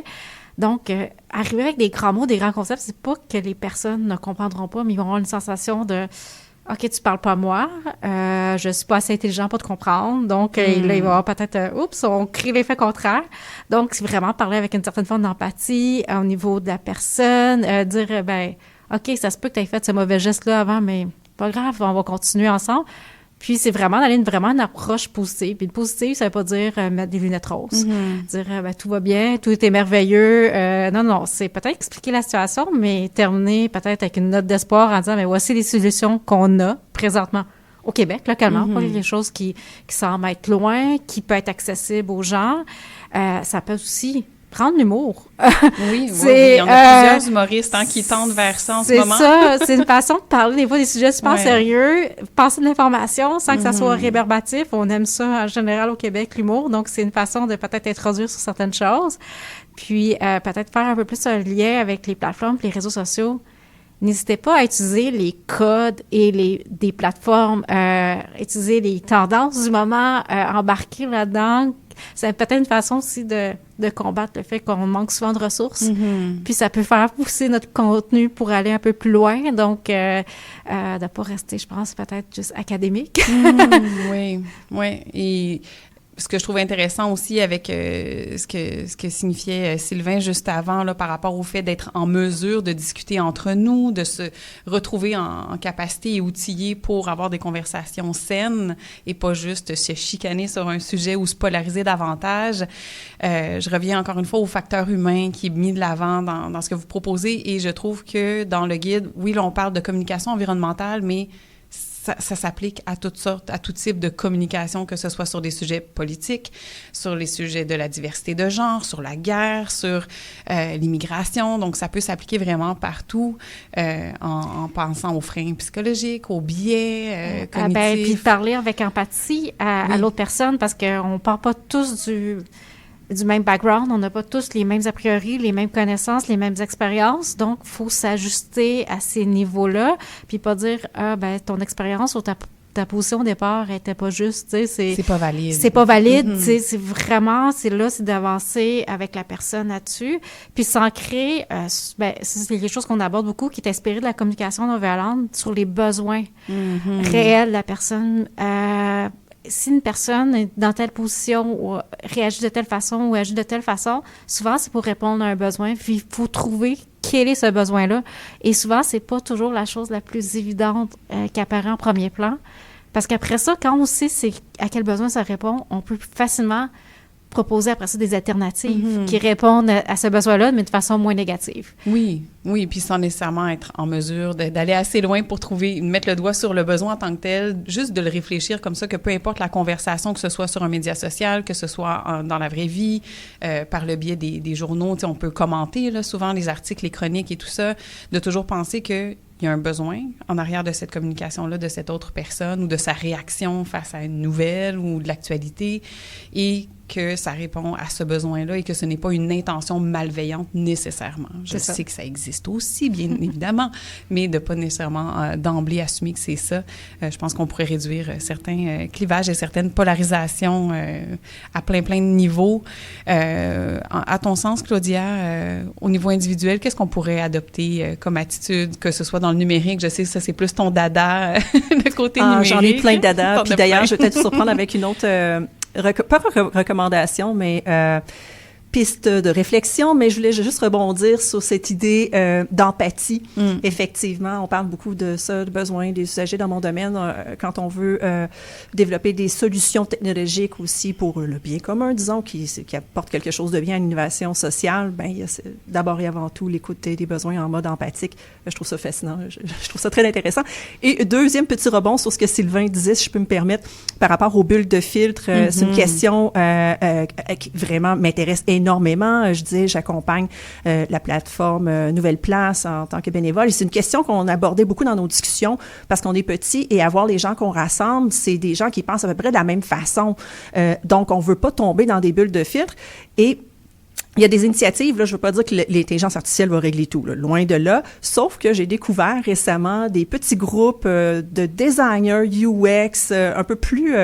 Donc, arriver avec des grands mots, des grands concepts, c'est pas que les personnes ne comprendront pas, mais ils vont avoir une sensation de « OK, tu parles pas moi, je suis pas assez intelligent pour te comprendre. » Donc, là, il va y avoir peut-être « Oups, on crée l'effet contraire. » Donc, c'est vraiment parler avec une certaine forme d'empathie au niveau de la personne, dire « Ben, OK, ça se peut que tu aies fait ce mauvais geste-là avant, mais pas grave, on va continuer ensemble. » Puis, c'est vraiment d'aller vraiment une approche positive. Puis, le positif, ça veut pas dire mettre des lunettes roses. Dire, tout va bien, tout est merveilleux. Non, c'est peut-être expliquer la situation, mais terminer peut-être avec une note d'espoir en disant, mais voici les solutions qu'on a présentement au Québec, localement, pas quelque chose qui semble être loin, qui peut être accessible aux gens. Ça peut aussi prendre l'humour. Oui, il y en a plusieurs humoristes qui tendent vers ça en ce moment. C'est ça, c'est une façon de parler des fois des sujets super sérieux, passer de l'information sans que ça soit rébarbatif. On aime ça en général au Québec, l'humour, donc c'est une façon de peut-être introduire sur certaines choses. Puis peut-être faire un peu plus un lien avec les plateformes, les réseaux sociaux. N'hésitez pas à utiliser les codes et des plateformes, utiliser les tendances du moment, embarquer là-dedans. C'est peut-être une façon aussi de combattre le fait qu'on manque souvent de ressources. Puis ça peut faire pousser notre contenu pour aller un peu plus loin. Donc, de ne pas rester, je pense, peut-être juste académique. Oui. Et ce que je trouve intéressant aussi avec ce que signifiait Sylvain juste avant, là, par rapport au fait d'être en mesure de discuter entre nous, de se retrouver en capacité et outillés pour avoir des conversations saines et pas juste se chicaner sur un sujet ou se polariser davantage. Je reviens encore une fois au facteur humain qui est mis de l'avant dans ce que vous proposez et je trouve que dans le guide, oui, là, on parle de communication environnementale, mais ça s'applique à toutes sortes, à tout type de communication, que ce soit sur des sujets politiques, sur les sujets de la diversité de genre, sur la guerre, sur l'immigration. Donc, ça peut s'appliquer vraiment partout en pensant aux freins psychologiques, aux biais cognitifs. Puis parler avec empathie à l'autre personne parce qu'on ne part pas tous du même background, on n'a pas tous les mêmes a priori, les mêmes connaissances, les mêmes expériences, donc il faut s'ajuster à ces niveaux-là, puis pas dire ton expérience ou ta position au départ était pas juste, tu sais, c'est pas valide. C'est pas valide, tu sais, c'est vraiment, c'est d'avancer avec la personne là-dessus, puis s'ancrer, c'est quelque chose qu'on aborde beaucoup, qui est inspiré de la communication non violente sur les besoins réels de la personne. Si une personne est dans telle position ou réagit de telle façon ou agit de telle façon, souvent, c'est pour répondre à un besoin. Puis, il faut trouver quel est ce besoin-là. Et souvent, c'est pas toujours la chose la plus évidente qui apparaît en premier plan. Parce qu'après ça, quand on sait à quel besoin ça répond, on peut facilement proposer après ça des alternatives qui répondent à ce besoin-là, mais de façon moins négative. Oui, puis sans nécessairement être en mesure d'aller assez loin pour mettre le doigt sur le besoin en tant que tel, juste de le réfléchir comme ça, que peu importe la conversation, que ce soit sur un média social, que ce soit dans la vraie vie, par le biais des journaux, on peut commenter là, souvent les articles, les chroniques et tout ça, de toujours penser que il y a un besoin en arrière de cette communication-là, de cette autre personne ou de sa réaction face à une nouvelle ou de l'actualité et que ça répond à ce besoin-là et que ce n'est pas une intention malveillante nécessairement. Je sais que ça existe aussi, bien évidemment, mais de pas nécessairement d'emblée assumer que c'est ça. Je pense qu'on pourrait réduire certains clivages et certaines polarisations à plein de niveaux. À ton sens, Claudia, au niveau individuel, qu'est-ce qu'on pourrait adopter comme attitude, que ce soit dans le numérique? Je sais que ça, c'est plus ton dada, le côté numérique. J'en ai plein de dada. Puis d'ailleurs, je vais peut-être te surprendre avec une autre... pas recommandation, mais piste de réflexion, mais je voulais juste rebondir sur cette idée d'empathie. Effectivement, on parle beaucoup de ça, de besoin des usagers dans mon domaine, quand on veut développer des solutions technologiques aussi pour le bien commun, disons, qui apporte quelque chose de bien à l'innovation sociale. Bien, il y a d'abord et avant tout l'écoute des besoins en mode empathique. Je trouve ça fascinant, je trouve ça très intéressant. Et deuxième petit rebond sur ce que Sylvain disait, si je peux me permettre, par rapport aux bulles de filtre, c'est une question qui vraiment m'intéresse énormément. Je disais, j'accompagne la plateforme Nouvelle Place en tant que bénévole. Et c'est une question qu'on abordait beaucoup dans nos discussions parce qu'on est petit et avoir les gens qu'on rassemble, c'est des gens qui pensent à peu près de la même façon. Donc, on veut pas tomber dans des bulles de filtre. Et il y a des initiatives, là, je ne veux pas dire que l'intelligence artificielle va régler tout, là, loin de là, sauf que j'ai découvert récemment des petits groupes de designers UX un peu plus...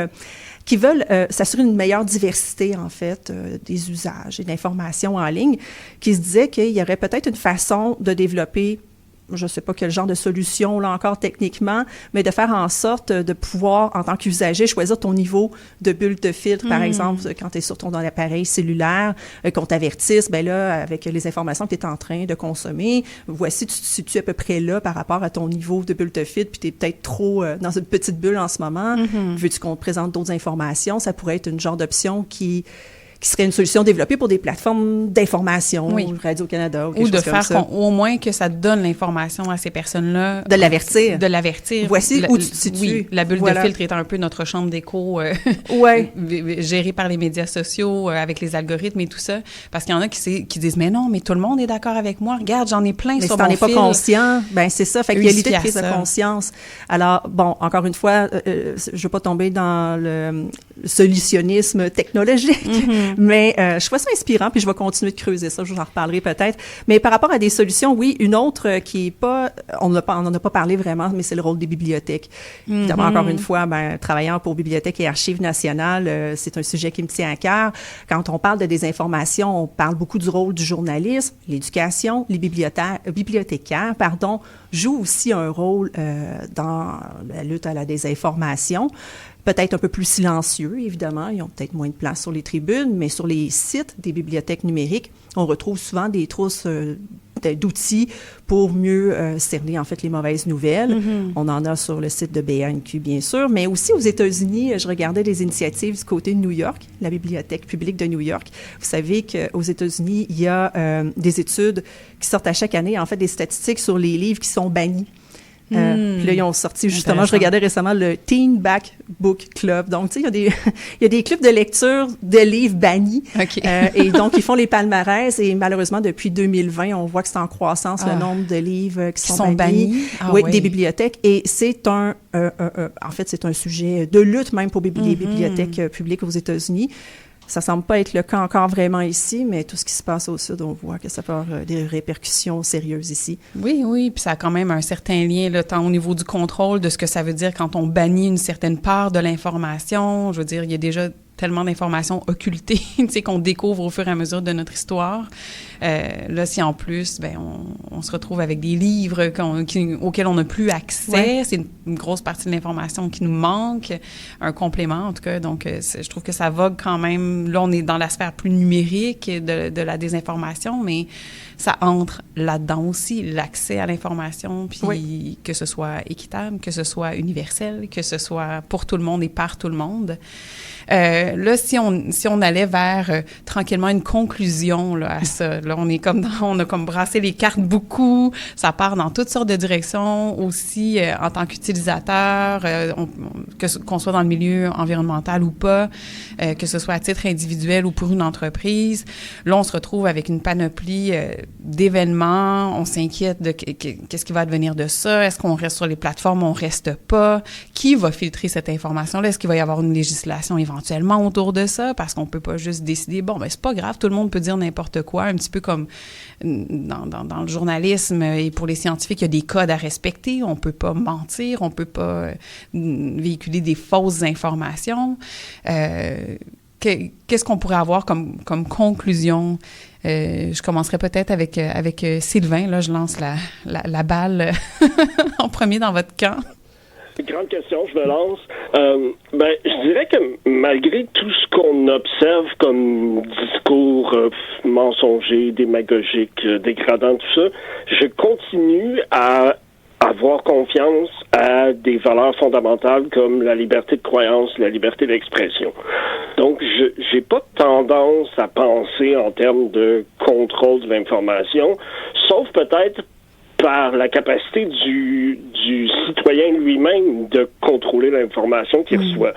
qui veulent s'assurer une meilleure diversité, en fait, des usages et d'informations en ligne, qui se disaient qu'il y aurait peut-être une façon de développer, je ne sais pas quel genre de solution, là encore techniquement, mais de faire en sorte de pouvoir, en tant qu'usager, choisir ton niveau de bulle de filtre, par exemple, quand tu es sur ton appareil cellulaire, qu'on t'avertisse, bien là, avec les informations que tu es en train de consommer, voici, tu te situes à peu près là par rapport à ton niveau de bulle de filtre, puis tu es peut-être trop dans une petite bulle en ce moment. Veux-tu qu'on te présente d'autres informations? Ça pourrait être une genre d'option qui serait une solution développée pour des plateformes d'information, Radio-Canada ou quelque chose comme ça. Ou au moins que ça donne l'information à ces personnes-là. De l'avertir. De l'avertir. Voici où tu te situes. Oui, la bulle de filtre est un peu notre chambre d'écho gérée par les médias sociaux avec les algorithmes et tout ça. Parce qu'il y en a qui disent, mais non, mais tout le monde est d'accord avec moi. Regarde, j'en ai plein sur mon fil. Mais si t'en es pas conscient, ben c'est ça. Fait qu'il y a l'idée de prise de conscience. Alors, bon, encore une fois, je veux pas tomber dans le solutionnisme technologique. Mais je trouve ça inspirant, puis je vais continuer de creuser ça, je vous en reparlerai peut-être. Mais par rapport à des solutions, oui, une autre qui est pas, on n'en a pas parlé vraiment, mais c'est le rôle des bibliothèques. Évidemment, encore une fois, travaillant pour Bibliothèque et Archives nationales, c'est un sujet qui me tient à cœur. Quand on parle de désinformation, on parle beaucoup du rôle du journalisme, l'éducation, les bibliothécaires, jouent aussi un rôle dans la lutte à la désinformation. Peut-être un peu plus silencieux, évidemment. Ils ont peut-être moins de place sur les tribunes, mais sur les sites des bibliothèques numériques, on retrouve souvent des trousses d'outils pour mieux cerner, en fait, les mauvaises nouvelles. On en a sur le site de BANQ, bien sûr, mais aussi aux États-Unis, je regardais des initiatives du côté de New York, la Bibliothèque publique de New York. Vous savez qu'aux États-Unis, il y a des études qui sortent à chaque année, en fait, des statistiques sur les livres qui sont bannis. Puis là, ils ont sorti, justement, je regardais récemment le Teen Back Book Club. Donc, tu sais, il y a des clubs de lecture de livres bannis. Et donc, ils font les palmarès. Et malheureusement, depuis 2020, on voit que c'est en croissance le nombre de livres qui sont bannis. Oui, des bibliothèques. Et c'est en fait, c'est un sujet de lutte même pour les bibliothèques publiques aux États-Unis. Ça semble pas être le cas encore vraiment ici, mais tout ce qui se passe au Sud, on voit que ça peut avoir des répercussions sérieuses ici. Oui, puis ça a quand même un certain lien, là, tant au niveau du contrôle, de ce que ça veut dire quand on bannit une certaine part de l'information. Je veux dire, il y a déjà tellement d'informations occultées, tu sais, qu'on découvre au fur et à mesure de notre histoire. Là, si en plus, on se retrouve avec des livres auxquels on n'a plus accès, c'est une grosse partie de l'information qui nous manque, un complément en tout cas. Donc, je trouve que ça vogue quand même. Là, on est dans la sphère plus numérique de la désinformation, mais ça entre là-dedans aussi, l'accès à l'information, puis que ce soit équitable, que ce soit universel, que ce soit pour tout le monde et par tout le monde. Là, si on allait vers tranquillement une conclusion là, à ça, là, on a comme brassé les cartes beaucoup, ça part dans toutes sortes de directions aussi en tant qu'utilisateur, qu'on soit dans le milieu environnemental ou pas, que ce soit à titre individuel ou pour une entreprise. Là, on se retrouve avec une panoplie d'événements, on s'inquiète de qu'est-ce qui va advenir de ça, est-ce qu'on reste sur les plateformes, on reste pas, qui va filtrer cette information-là, est-ce qu'il va y avoir une législation éventuellement autour de ça, parce qu'on peut pas juste décider, c'est pas grave, tout le monde peut dire n'importe quoi, un petit peu comme dans le journalisme et pour les scientifiques, il y a des codes à respecter, on peut pas mentir, on peut pas véhiculer des fausses informations. Qu'est-ce qu'on pourrait avoir comme conclusion? Je commencerai peut-être avec Sylvain, là, je lance la balle en premier dans votre camp. Grande question, je me lance. Je dirais que malgré tout ce qu'on observe comme discours mensonger, démagogique, dégradant, tout ça, je continue à avoir confiance à des valeurs fondamentales comme la liberté de croyance, la liberté d'expression. Donc, j'ai pas tendance à penser en termes de contrôle de l'information, sauf peut-être par la capacité du citoyen lui-même de contrôler l'information qu'il reçoit.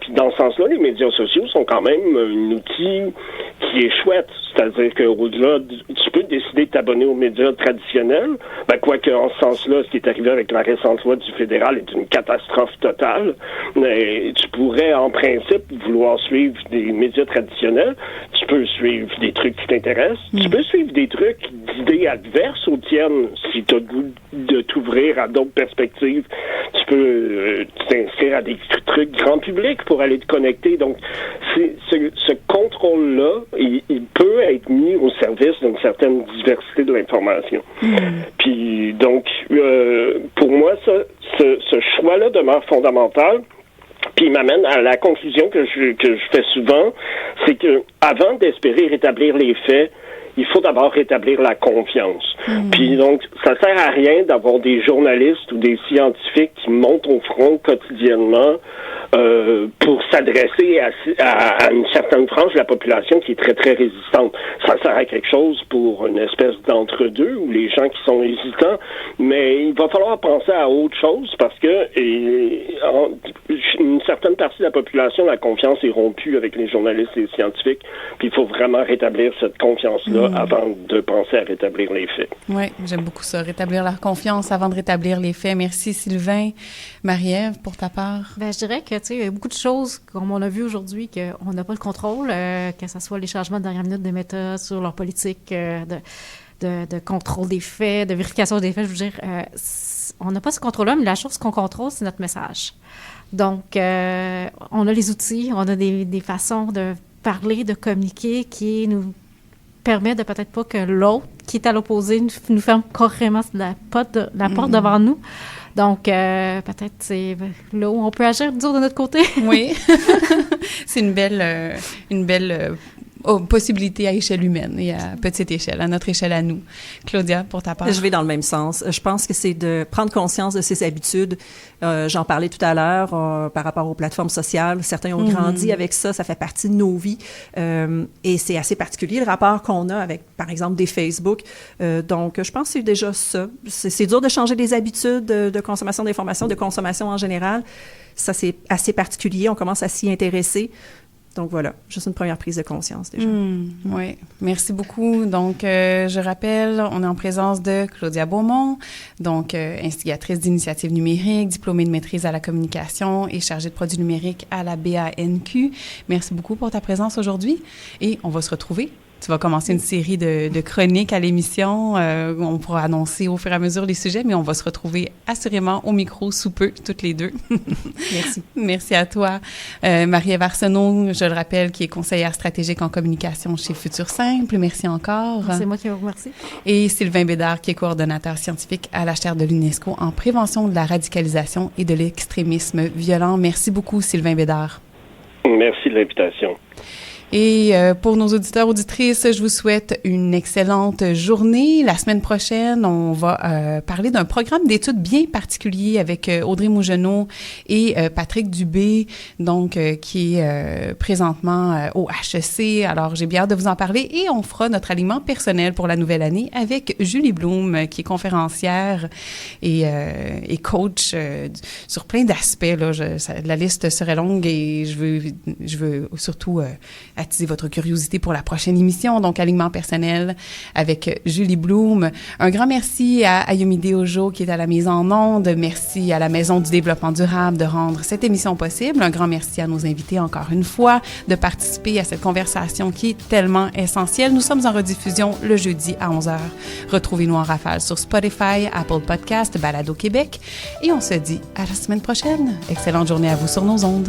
Puis dans ce sens-là, les médias sociaux sont quand même un outil qui est chouette. C'est-à-dire qu'au-delà, tu peux décider de t'abonner aux médias traditionnels, quoique en ce sens-là, ce qui est arrivé avec la récente loi du fédéral est une catastrophe totale. Mais tu pourrais, en principe, vouloir suivre des médias traditionnels. Tu peux suivre des trucs qui t'intéressent. Tu peux suivre des trucs d'idées adverses aux tiennes si tu as le goût de t'ouvrir à d'autres perspectives. Tu peux t'inscrire à des trucs grand public pour aller te connecter. Donc, ce contrôle-là, il peut être mis au service d'une certaine diversité de l'information. Puis, donc, pour moi, ce choix-là demeure fondamental. Puis il m'amène à la conclusion que je fais souvent, c'est que avant d'espérer rétablir les faits, il faut d'abord rétablir la confiance. Puis donc, ça sert à rien d'avoir des journalistes ou des scientifiques qui montent au front quotidiennement pour s'adresser à une certaine frange de la population qui est très, très résistante. Ça sert à quelque chose pour une espèce d'entre-deux ou les gens qui sont hésitants, mais il va falloir penser à autre chose parce que une certaine partie de la population, la confiance est rompue avec les journalistes et les scientifiques, puis il faut vraiment rétablir cette confiance-là avant de penser à rétablir les faits. Oui, j'aime beaucoup ça, rétablir la confiance avant de rétablir les faits. Merci Sylvain. Marie-Ève, pour ta part? Je dirais que tu sais, il y a beaucoup de choses, comme on a vu aujourd'hui, qu'on n'a pas le contrôle, que ce soit les changements de dernière minute des Meta sur leur politique de contrôle des faits, de vérification des faits. Je veux dire, on n'a pas ce contrôle-là, mais la chose qu'on contrôle, c'est notre message. Donc, on a les outils, on a des façons de parler, de communiquer qui nous permet de peut-être pas que l'autre qui est à l'opposé nous ferme carrément la porte devant nous. Donc, peut-être c'est là où on peut agir, disons, de notre côté. Oui, c'est une belle possibilité à échelle humaine et à petite échelle, à notre échelle à nous. Claudia, pour ta part? Je vais dans le même sens. Je pense que c'est de prendre conscience de ses habitudes. J'en parlais tout à l'heure par rapport aux plateformes sociales. Certains ont grandi avec ça, ça fait partie de nos vies. Et c'est assez particulier, le rapport qu'on a avec, par exemple, des Facebook. Donc, je pense que c'est déjà ça. C'est dur de changer les habitudes de consommation d'informations, de consommation en général. Ça, c'est assez particulier. On commence à s'y intéresser. Donc voilà, juste une première prise de conscience déjà. Oui, merci beaucoup. Donc, je rappelle, on est en présence de Claudia Beaumont, donc instigatrice d'initiatives numériques, diplômée de maîtrise à la communication et chargée de produits numériques à la BANQ. Merci beaucoup pour ta présence aujourd'hui et on va se retrouver. Tu vas commencer une série de chroniques à l'émission. On pourra annoncer au fur et à mesure les sujets, mais on va se retrouver assurément au micro sous peu, toutes les deux. Merci. Merci à toi. Marie-Ève Arsenault, je le rappelle, qui est conseillère stratégique en communication chez Futur Simple. Merci encore. C'est moi qui vous remercie. Et Sylvain Bédard, qui est coordonnateur scientifique à la chaire de l'UNESCO en prévention de la radicalisation et de l'extrémisme violent. Merci beaucoup, Sylvain Bédard. Merci de l'invitation. Et pour nos auditeurs, auditrices, je vous souhaite une excellente journée. La semaine prochaine, on va parler d'un programme d'études bien particulier avec Audrey Mougenot et Patrick Dubé, donc qui est présentement au HEC. Alors, j'ai bien hâte de vous en parler et on fera notre aliment personnel pour la nouvelle année avec Julie Bloom, qui est conférencière et coach sur plein d'aspects. Là, la liste serait longue et je veux surtout attiser votre curiosité pour la prochaine émission, donc Alignement personnel avec Julie Bloom. Un grand merci à Ayomide Ojo qui est à la mise en onde. Merci à la Maison du développement durable de rendre cette émission possible. Un grand merci à nos invités encore une fois de participer à cette conversation qui est tellement essentielle. Nous sommes en rediffusion le jeudi à 11h. Retrouvez-nous en rafale sur Spotify, Apple Podcast, Balado Québec et on se dit à la semaine prochaine. Excellente journée à vous sur nos ondes.